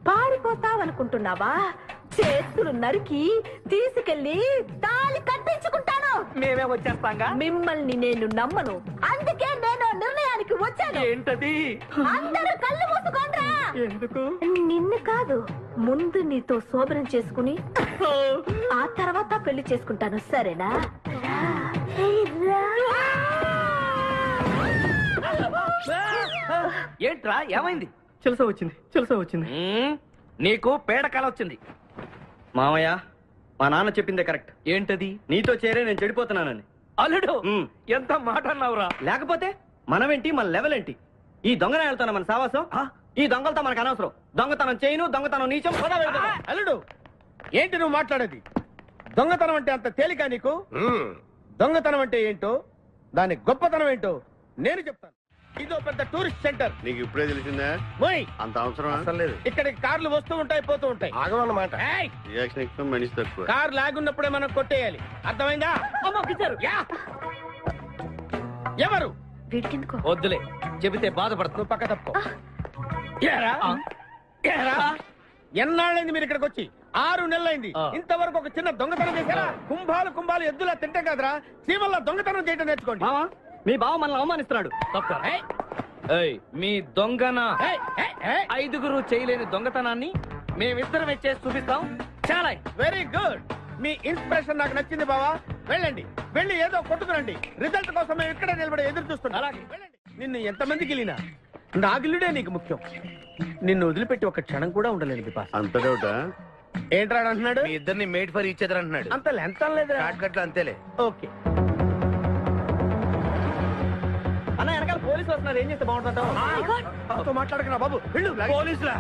పారిపోతావనుకుంటున్నావా? చేతులు నరికి తీసుకెళ్లి తాళి కట్టించుకుంటాను. మేమే వచ్చేస్తాంగా. మిమ్మల్ని నేను నమ్మను, అందుకే నేను నిర్ణయానికి వచ్చాను. ఏంటది? అందరూ కళ్ళు మూసుకోండ్రా. ఎందుకు? నిన్ను కాదు, ముందు నీతో శోభనం చేసుకుని ఆ తర్వాత పెళ్లి చేసుకుంటాను, సరేనా? ఏంట్రా ఏమైంది? చిలస వచ్చింది. నీకు పేడకాల వచ్చింది. మామయ్య, మా నాన్న చెప్పిందే కరెక్ట్. ఏంటది? నీతో చేరే నేను చెడిపోతున్నానని. అల్లుడు, ఎంత మాట అన్నావురా? లేకపోతే మనమేంటి, మన లెవెల్ ఏంటి? ఈ దొంగన వెళ్తాను మన సావాసం. ఈ దొంగలతో మనకు అనవసరం. దొంగతనం చేయను, దొంగతనం నీచం. అల్లుడు, ఏంటి నువ్వు మాట్లాడేది? దొంగతనం అంటే అంత తేలిక నీకు? దొంగతనం అంటే ఏంటో, దాని గొప్పతనం ఏంటో నేను చెప్తాను. ఇదో పెద్ద టూరిస్ట్ సెంటర్. నీకు ఇప్పుడే తెలిసిందా? పోయ్, అంత అవసరం అసలు లేదు. ఇక్కడికి కార్లు వస్తూ ఉంటాయి, పోతూ ఉంటాయి. ఆగమన్నమాట. రియాక్షన్ ఎక్కువ, మనిషి తక్కువ. కార్ లాగున్నప్పుడే మనం కొట్టేయాలి, అర్థమైందా? యా. ఎవరు? వద్దులే, చెబితే బాధపడుతు. నువ్వు పక్క తప్పుకో. ఏరా? ఏరా? ఎన్నాళ్ళైంది మీరు ఇక్కడికి వచ్చి? 6 నెలలైంది. ఇంతవరకు ఒక చిన్న దొంగతనం చేశారా? కుంభాలు ఎద్దులా తింటే కదరా సీమల్లా దొంగతనం చేయడం నేర్చుకోండి. మావా, మీ బావ మనల్ని అవమానిస్తున్నాడు. మీ దొంగన 5గురు చేయలేని దొంగతనాన్ని మేమిద్దరం చేసి చూపిస్తాం. చాలా వెరీ గుడ్. మీ ఇన్స్పిరేషన్ నాకు నచ్చింది బావా. వెళ్ళండి, వెళ్ళి ఏదో కొట్టుకురండి. రిజల్ట్ కోసం మేము ఇక్కడే నిలబడి ఎదురు చూస్తున్నాం. అలాగే వెళ్ళండి. నిన్ను ఎంతమంది గిలినా నా గిల్లుడే నీకు ముఖ్యం. నిన్ను వదిలిపెట్టి ఒక క్షణం కూడా ఉండలేను బిపాస్. అంత డౌటా? ఏంట్రా అంటున్నాడు? మీ ఇద్దరిని మేడ్ ఫర్ ఈచ్ అదర్ అంటున్నాడు. అంత లెంత్ లేదు. షార్ట్ కట్ లో అంతేలే. ఓకే. అన్న, వెనకాల పోలీసులు వస్తున్నారు. ఏం చేస్తే బాగుంటుందో మాట్లాడకరా బాబు. వెళ్ళు. పోలీసులా?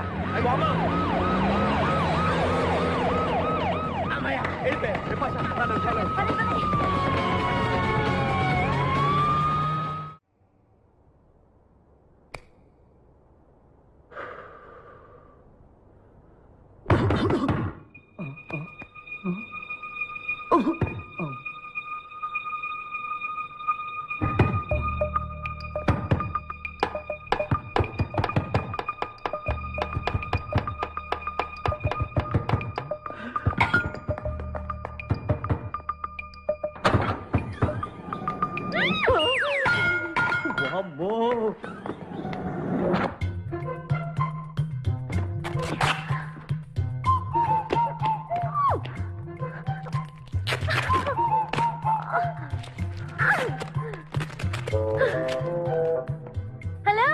హలో,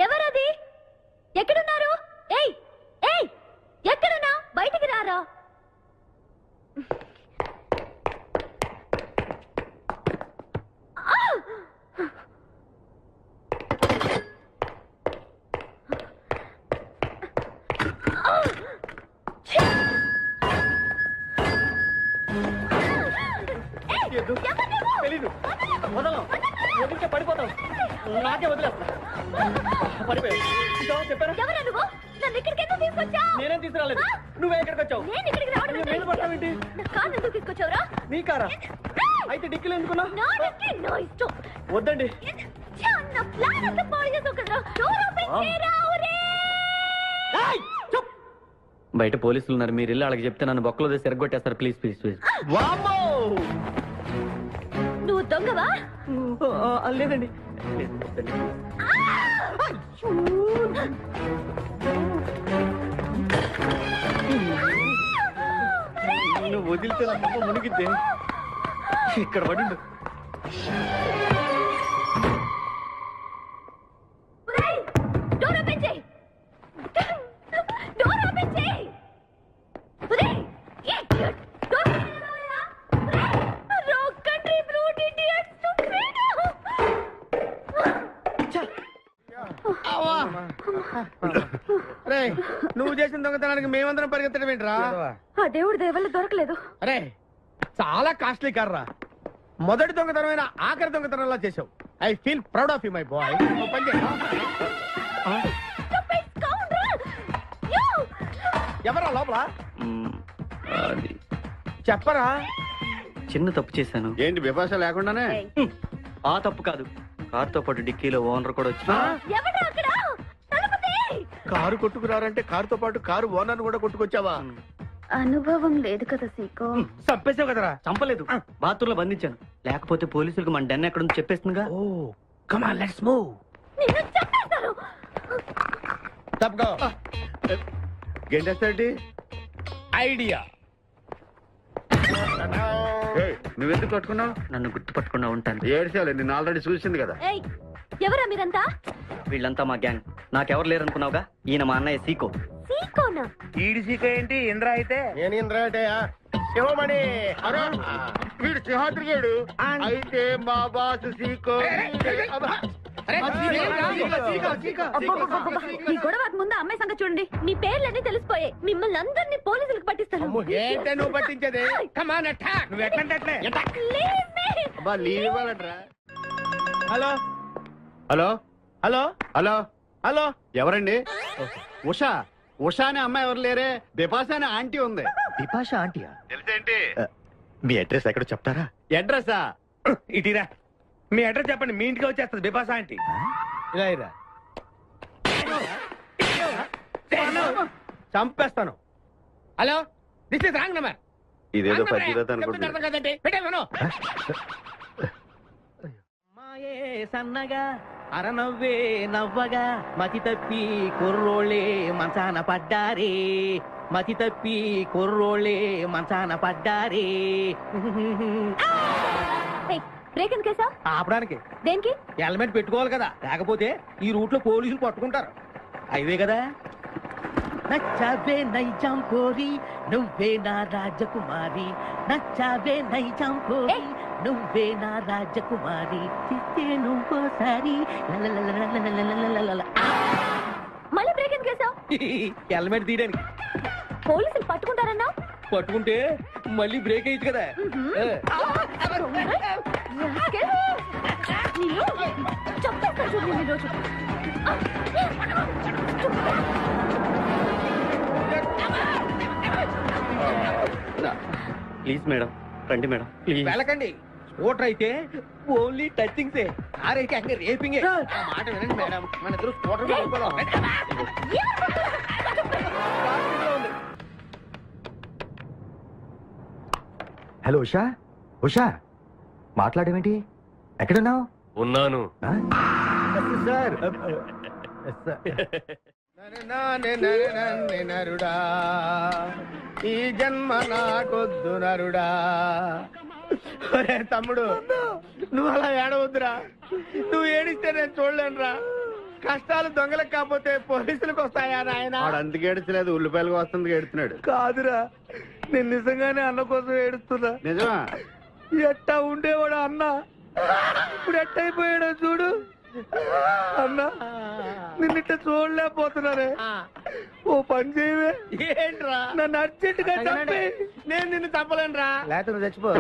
ఎవరది? ఎక్కడున్నారు? ఏయ్ ఏయ్, ఎక్కడున్నా? బయటికి రారా. తెలీదు. వదలం, వదిలితే పడిపోతాం. నాకే వదిలేస్తా. పడిపోయావు చెప్పారా? ఎవరా నువ్వు? నన్ను ఇక్కడికి ఎందుకు తీసుకొచ్చావు? నేనేం తీసుకురాలేదు. నువ్వే ఇక్కడికి వచ్చావు. నేను ఇక్కడికి రావడం నువ్వు మీద పడతావేంటి? కారు ఎందుకు తీసుకొచ్చావురా? నీ కారా? అయితే డిక్కీలు ఎందుకున్నా? నా డిక్కీ నా ఇష్టం. వద్దండి. నా ప్లాన్ అంతా పాడు చేసావు కదరా. డోర్ ఓపెన్ చేయరా. బయట పోలీసులు ఉన్నారు. మీరు వెళ్ళి వాళ్ళకి చెప్తే నన్ను బొక్కలో తీసి ఎరగొట్టేస్తారు. Please please please. నువ్వు దొంగవా? లేదండి. నువ్వు వదిలితే నా మొక్క మునిగిద్దే. ఇక్కడ పడిండు. డోర్ ఓపెన్ చేయి. డోర్ ఓపెన్ చేయి. డోర్ రేయ్, నువ్వు చేసిన దొంగతనానికి మేమందరం పరిగెత్తడం ఏంట్రా? ఆ దేవుడి దయవల్ల దొరకలేదు. అరే చాలా కాస్ట్లీ కార్రా. మొదటి దొంగతనమైన ఆఖరి దొంగతనంలా చేసావు. I feel proud of you my boy. ఎవరా లోపల? చెప్పరా. చిన్న తప్పు చేశాను. ఏంటి విభాష లేకుండానే? ఆ తప్పు కాదు, కార్తో పాటు డిక్కీలో ఓనర్ కూడా వచ్చి కారు కొట్టుకురారంటే కారుతో పాటు కారు ఓనర్ కూడా కొట్టుకొచ్చావా? అనుభవం లేదు కదా సీకో. చంపేసావు కదరా. చంపలేదు, బాత్రూమ్ లో బంధించాను. లేకపోతే పోలీసులకు మన డెన్ ఎక్కడుందో చెప్పేస్తుందిగా. Oh come on let's move. తప్పుకో. గెంటేస్తాడు. ఐడియా. నువ్వెందుకు కొట్టుకున్నావు? నన్ను గుర్తుపట్టకుండా ఉంటాను. ఏడ్చాలి, నిన్ను ఆల్రెడీ చూసింది కదా. ఎవరా మీరంతా? వీళ్ళంతా మా గ్యాంగ్. నాకెవరు లేరనుకున్నావుగా, ఈయన మా అన్నయ్య సీకో. సీకోనా? ఈడి సీకో ఏంటి? ఇంద్ర అయితే నేను ఇంద్ర అంటే శివమణి. వీడు సింహాద్రిగాడు అయితే మా బాసు సీకో. ఈ గొడవకు ముందు అమ్మాయి సంగతి చూడండి. మీ పేర్లన్నీ తెలిసిపోయాయి. మిమ్మల్ని అందరినీ పోలీసులకు పట్టిస్తాను. ఏంటే నువ్వు పట్టించేది? కమాన్ అటాక్. నువ్వు ఎట్లంటే లీవ్ ఇవ్వాలట్రా. Hello hello hello hello hello. ఎవరండి? ఉషా. ఉషా అనే అమ్మాయి ఎవరు లేరే, బిపాస అనే ఆంటీ ఉంది. బిపాష ఆంటీయా? తెలుసేంటి? మీ అడ్రస్ ఎక్కడ చెప్తారా? అడ్రసా? ఇటీరా మీ అడ్రస్ చెప్పండి, మీ ఇంటికి వచ్చేస్తుంది బిపాస ఆంటీ. ఇలా ఇరా. చంపేస్తాను. Hello, this is wrong number. ఇదేదో పచ్చిరత అనుకుంటున్నా. సన్నగా అరనవ్వే నవ్వగా మతి తప్పి కుర్రోళ్ళే మంచాన పడ్డారే. మతి తప్పి కుర్రోళ్ళే మంచాన పడ్డారే. బ్రేక్ ఎందుకు వేసావ్? ఆపడానికి. దేనికి? హెల్మెట్ పెట్టుకోవాలి కదా, లేకపోతే ఈ రూట్ లో పోలీసులు పట్టుకుంటారు. హైవే కదా. నచ్చావే నైజాం కోరి నువ్వే నా రాజకుమారి. నచ్చావే నైజాం కోరి నువ్వే నా రాజకుమారి. చిత్తే నువ్వోసారి. మళ్ళీ బ్రేక్ ఎందుకు వేసావ్? హెల్మెట్ తీయడానికి. పోలీసులు పట్టుకుంటారన్నా? పట్టుకుంటే మళ్ళీ బ్రేక్ అయ్యింది కదా. చంపేస్తాను చూడు ఈ రోజు. ప్లీజ్ మేడం, రండి మేడం ప్లీజ్. వెళ్ళకండి. స్కూటర్ అయితే ఓన్లీ టచింగ్ సే, కార్ అయితే అక్కడ రేపింగ్. మాట వినండి మేడం, మన ఇద్దరు స్కూటర్ హలో ఉషా. ఉషా మాట్లాడేమిటి? ఎక్కడున్నావు? ఉన్నాను. సార్ నరుడా, ఈ జన్మ నాకొద్దు నరుడా. ఒరే తమ్ముడు, నువ్వు అలా ఏడవద్దురా. నువ్వు ఏడిస్తే నేను చూడలేనురా. కష్టాలు దొంగలకు కాకపోతే పోలీసులకు వస్తాయా నాయన? వాడు అందుకు ఏడ్చలేదు, ఉల్లిపాయలకు వస్తుంది ఏడుతున్నాడు. కాదురా, నేను నిజంగానే అన్న కోసం ఏడుస్తున్నా. నిజమా? ఎట్టా ఉండేవాడు అన్న, ఇప్పుడు ఎట్టయిపోయాడో చూడు. అన్న నిన్నిట్ట చూడలేకపోతున్నారే. ఓ పని చేయవే. ఏంట్రా? నన్ను అర్జెంటుగా చంపి నేను నిన్ను చంపలేనురా. లేకపోతే చచ్చిపో.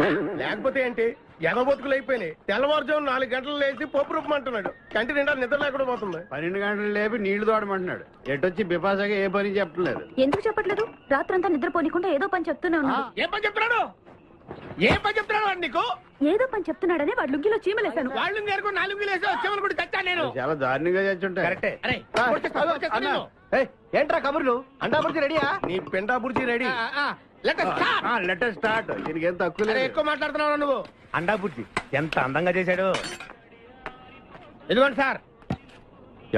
లేకపోతే ఏంటి, ఎగబొతుకులు అయిపోయినాయి. తెల్లవారుజాము 4 గంటలు లేచి పప్పు రూపమంటున్నాడు. కంటి నిండా నిద్ర లేకుండా పోతుంది. 12 గంటలు లేపి నీళ్లు తోడమంటున్నాడు. ఎటొచ్చి బిపాసగా ఏ పని చెప్పట్లేదు. ఎందుకు చెప్పట్లేదు? రాత్రంతా నిద్రపోనికుండా ఏదో పని చెప్తూనే ఉన్నాడు. ఏం పని చెప్తున్నాడు? ఏం పని చెప్తున్నాడు వాడు నీకు? ఏదో పని చెప్తున్నాడని వాడు లుంగిలో చీమలేశాను. వాళ్ళు గారు 4 వేసి వచ్చేవాళ్ళు కూడా చచ్చాను నేను. చాలా దారుణంగా చచ్చుంటాయి. కరెక్టే. ఏంట్రా కబుర్లు? అండాపుడిచి రెడీయా? నీ పెండా బుర్జీ రెడీ. Letter start. దీనికి ఏం తక్కువ లేదు. ఎక్కువ మాట్లాడుతున్నావు నువ్వు. అండాపుడిచి ఎంత అందంగా చేశాడు. ఇదిగోండి సార్.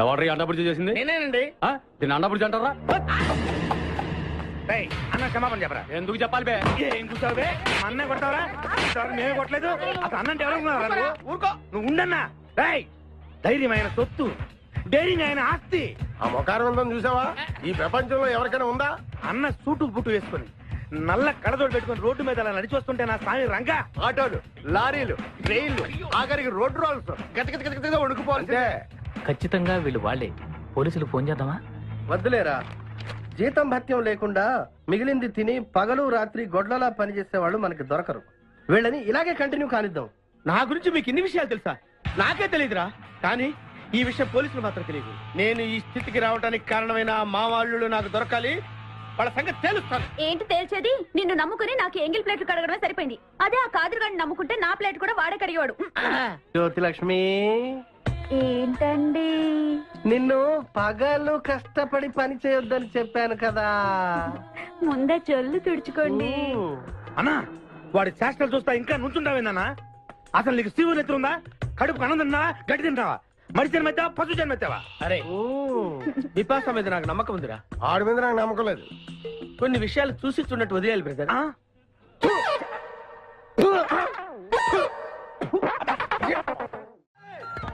ఎవరు అండపుడి చేసింది? నేనేనండి. దీన్ని అండపుడి అంటారా? అన్న క్షమాపణ చెప్పరా. ఎందుకు చెప్పాలి బే? ఏం కూర్చోవు బే? అన్న కొడతావరా? మేమే కొట్టలేదు. అసలు అన్నంటే ఎవరు? ఊరుకో. నువ్వు ఉండన్నా. ధైర్యమైన సొత్తు, డైరింగ్ ఆయన ఆస్తి. ఆ మొకారం ఉందని చూసావా? ఈ ప్రపంచంలో ఎవరికైనా ఉందా? అన్న సూటు బుట్టు వేసుకొని నల్ల కడదోడు పెట్టుకొని రోడ్డు మీద అలా నడిచి వస్తుంటే నా స్వామి రంగా. ఆటోలు, లారీలు, ట్రైన్లు, ఆఖరికి రోడ్డు రోల్స్ గతగతగతగా వణుకుపోవాలి. ఖచ్చితంగా వీళ్ళు వాళ్ళే. పోలీసులు ఫోన్ చేద్దామా? వద్దులేరా, జీతం భత్యం లేకుండా మిగిలింది తిని పగలు రాత్రి గొడ్లలా పనిచేసే వాళ్ళు మనకి దొరకరు. వీళ్ళని ఇలాగే కంటిన్యూ కానిద్దాం. నా గురించి మీకు ఇన్ని విషయాలు తెలుసా? నాకే తెలియదురా. కానీ ఈ విషయం పోలీసులు మాత్రం తెలియదు. నేను ఈ స్థితికి రావడానికి కారణమైన మా వాళ్ళు నాకు దొరకాలి. వాళ్ళ సంగతి తెలుస్తాను. ఏంటి తేల్చేది? నిన్ను నమ్ముకుని నాకు ఎంగిల్ ప్లేట్లు కడగడమే సరిపోయింది. అదే ఆ కాదురుగాడిని నమ్ముకుంటే నా ప్లేట్ కూడా వాడే కడిగేవాడు. జ్యోతి లక్ష్మి, ఏంటండి? నిన్ను పగలు కష్టపడి పని చేయొద్దని చెప్పాను కదా. ముందే చెల్లు తుడుచుకోండి. అన్నా, వాడి చేష్టలు చూస్తా ఇంకా నుంచుంటావేందన్నా? అసలు నీకు శివుని ఎత్తుందా? కడుపు అన్నం తిన్నా, గడ్డి తింటావా? మడి జన్మెత్తావా, పశు జన్మెత్తావా? అరే, విపాస మీద నాకు నమ్మకం ఉందిరా. ఆడి మీద నాకు నమ్మకం లేదు. కొన్ని విషయాలు చూసి చూడట్టు వదిలేయాలి బ్రదర్.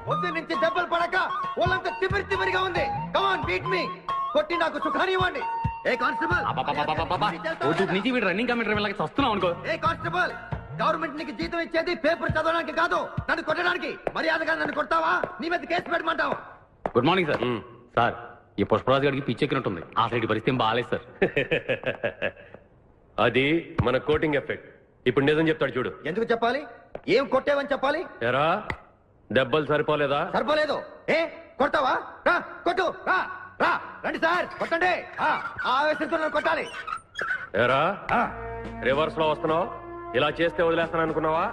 పొద్దు నుంచి దెబ్బలు పడక ఒళ్ళంతా తిమిరి తిమిరిగా ఉంది. కమాన్ బీట్ మీ, కొట్టి నాకు సుఖాన్ని ఇవ్వండి. ఏ కానిస్టేబుల్, నుంచి వీడు రన్నింగ్ కమిటీ వెళ్ళకి వస్తున్నావు అనుకో. ఏ కానిస్టేబుల్, గవర్నమెంట్ నీకు జీతం ఇచ్చేది పేపర్ చదవడానికి కాదు, నన్ను కొట్టడానికి. మర్యాదగా నన్ను కొడతావా, నీ మీద కేసు పెట్టమంటావు. Good morning sir. సార్, ఈ పుష్పరాజు గారికి పిచ్చెక్కినట్టుంది. ఆ సైడ్ పరిస్థితి బాగాలేదు సార్. అది మన కోటింగ్ ఎఫెక్ట్. ఇప్పుడు నిజం చెప్తాడు చూడు. ఎందుకు చెప్పాలి? ఏం కొట్టేవని చెప్పాలి? ఎరా, దెబ్బలు సరిపోలేదా? సరిపోలేదు. ఏ కొడతావా? రా కొట్టు, రా రా, రండి సార్, కొట్టండి. ఆవేశంతో నన్ను కొట్టాలి. ఎరా, రివర్స్ లో వస్తున్నావు. ఇలా చేస్తే వదిలేస్తాను అనుకున్నావా?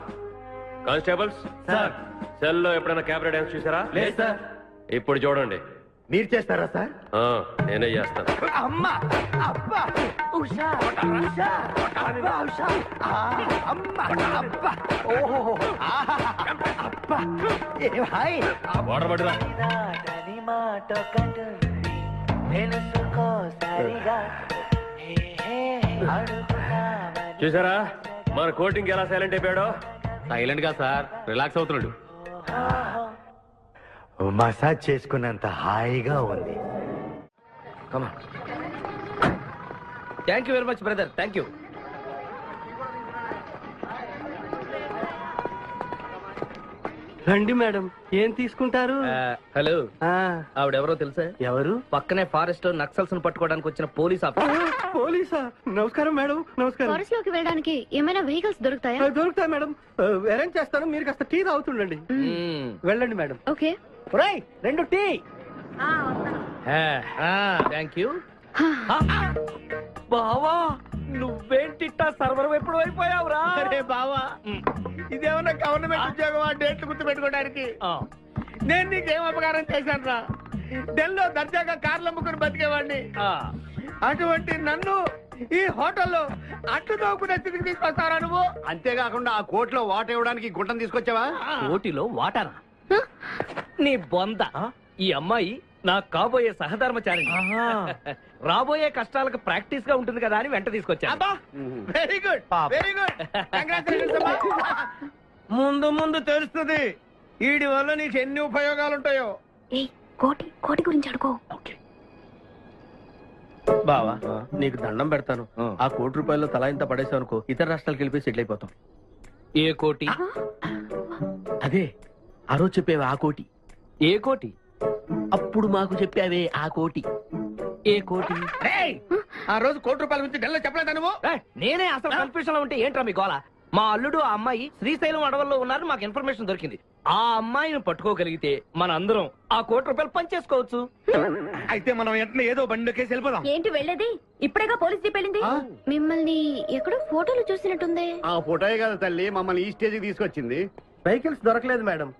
కానిస్టేబుల్స్ సార్, సెల్ లో ఎప్పుడైనా క్యాబరే డాన్స్ చూసారా? లేదు సార్. ఇప్పుడు చూడండి. మీరు చేస్తారా సార్? నేనే చేస్తాను. అమ్మా, అబ్బా, ఉషా, ఉషా, అబ్బా, ఉషా, అమ్మా, అబ్బా, ఓహో, అబ్బా, ఏ భాయ్, వాటర్ పట్టురా. చూసారా మన కోటింగ్ ఎలా సైలెంట్ అయిపోయాడో? సైలెంట్ గా సార్, రిలాక్స్ అవుతున్నాడు. మసాజ్ చేసుకున్నంత హాయిగా ఉంది. Thank you very much brother, thank you. రండి మేడం, ఏం తీసుకుంటారు? హలో, ఆవిడెవరో తెలుసా? ఎవరు? పక్కనే ఫారెస్ట్ లో నక్సల్స్ ను పట్టుకోవడానికి వచ్చిన పోలీస్ ఆఫీసర్. పోలీసా? నమస్కారం మేడం, నమస్కారం. ఫారెస్ట్ లోకి వెళ్ళడానికి ఏమైనా వెహికల్స్ దొరుకుతాయా? దొరుకుతాయి మేడం, అరేంజ్ చేస్తాను. మీరు కాస్త టీ తాగుతుండండి. వెళ్ళండి మేడం. ఓకే. ఒరేయ్, 2 టీ. Thank you. బావా, నువ్వేంటిట్టా సర్వర్ ఎప్పుడు అయిపోయావురా? అరే బావా, ఇదేమన్నా గవర్నమెంట్ ఉద్యోగం? డేట్లు గుర్తు పెట్టుకోవడానికి. నేను నీకేం అపకారం చేశాను రా? ఢిల్లీలో దర్జాగా కార్లు అమ్ముకుని బతికేవాడిని. అటువంటి నన్ను ఈ హోటల్లో అట్లు తోకునే స్థితికి తీసుకొస్తారా నువ్వు? అంతేకాకుండా ఆ కోర్టులో వాట ఇవ్వడానికి గుంటను తీసుకొచ్చావా? ఓటిలో వాటారా? నీ బొంద. ఈ అమ్మాయి నా కాబోయే సహధర్మచారి. రాబోయే కష్టాలకు ప్రాక్టీస్ గా ఉంటుంది కదా అని వెంట తీసుకొచ్చా. Very good, very good. ముందు ముందు తెలుస్తుంది వీడి వల్ల నీకు ఎన్ని ఉపయోగాలు ఉంటాయో. కోటి కోటి గురించి అడుకో. బావా, నీకు దండం పెడతాను. ఆ ₹1 తలా ఇంత పడేసావు అనుకో, ఇతర రాష్ట్రాలకు వెళ్ళిపోయి సెటిల్ అయిపోతాం. ఏ కోటి? అదే ఆ రోజు చెప్పేవా ఆ కోటి. ఏ కోటి? అప్పుడు మాకు చెప్పావే ఆ కోటి. ఏ కోటి? ఆ రోజు ₹1 గురించి ఢిల్లీలో చెప్పలేదా నువ్వు? నేనే అసలు కన్ఫ్యూషన్ లో ఉంటే ఏంట్రా మీ గోల? మా అల్లుడు ఆ అమ్మాయి శ్రీశైలం అడవుల్లో ఉన్నారని మాకు ఇన్ఫర్మేషన్ దొరికింది. ఆ అమ్మాయిని పట్టుకోగలిగితే మన అందరం ఆ ₹1 పంచేసుకోవచ్చు. అయితే మనం వెంటనే ఏదో బండి కేసి వెళ్ళిపోదాం. ఏంటి వెళ్ళేది? ఇప్పుడేగా పోలీస్ జీప్ వెళ్ళింది. మిమ్మల్ని ఎక్కడో ఫోటోలు చూసినట్టుంది. ఆ ఫోటోయే కదా తల్లి మమ్మల్ని ఈ స్టేజ్కి తీసుకొచ్చింది. వెహికల్స్ దొరకలేదు మేడం.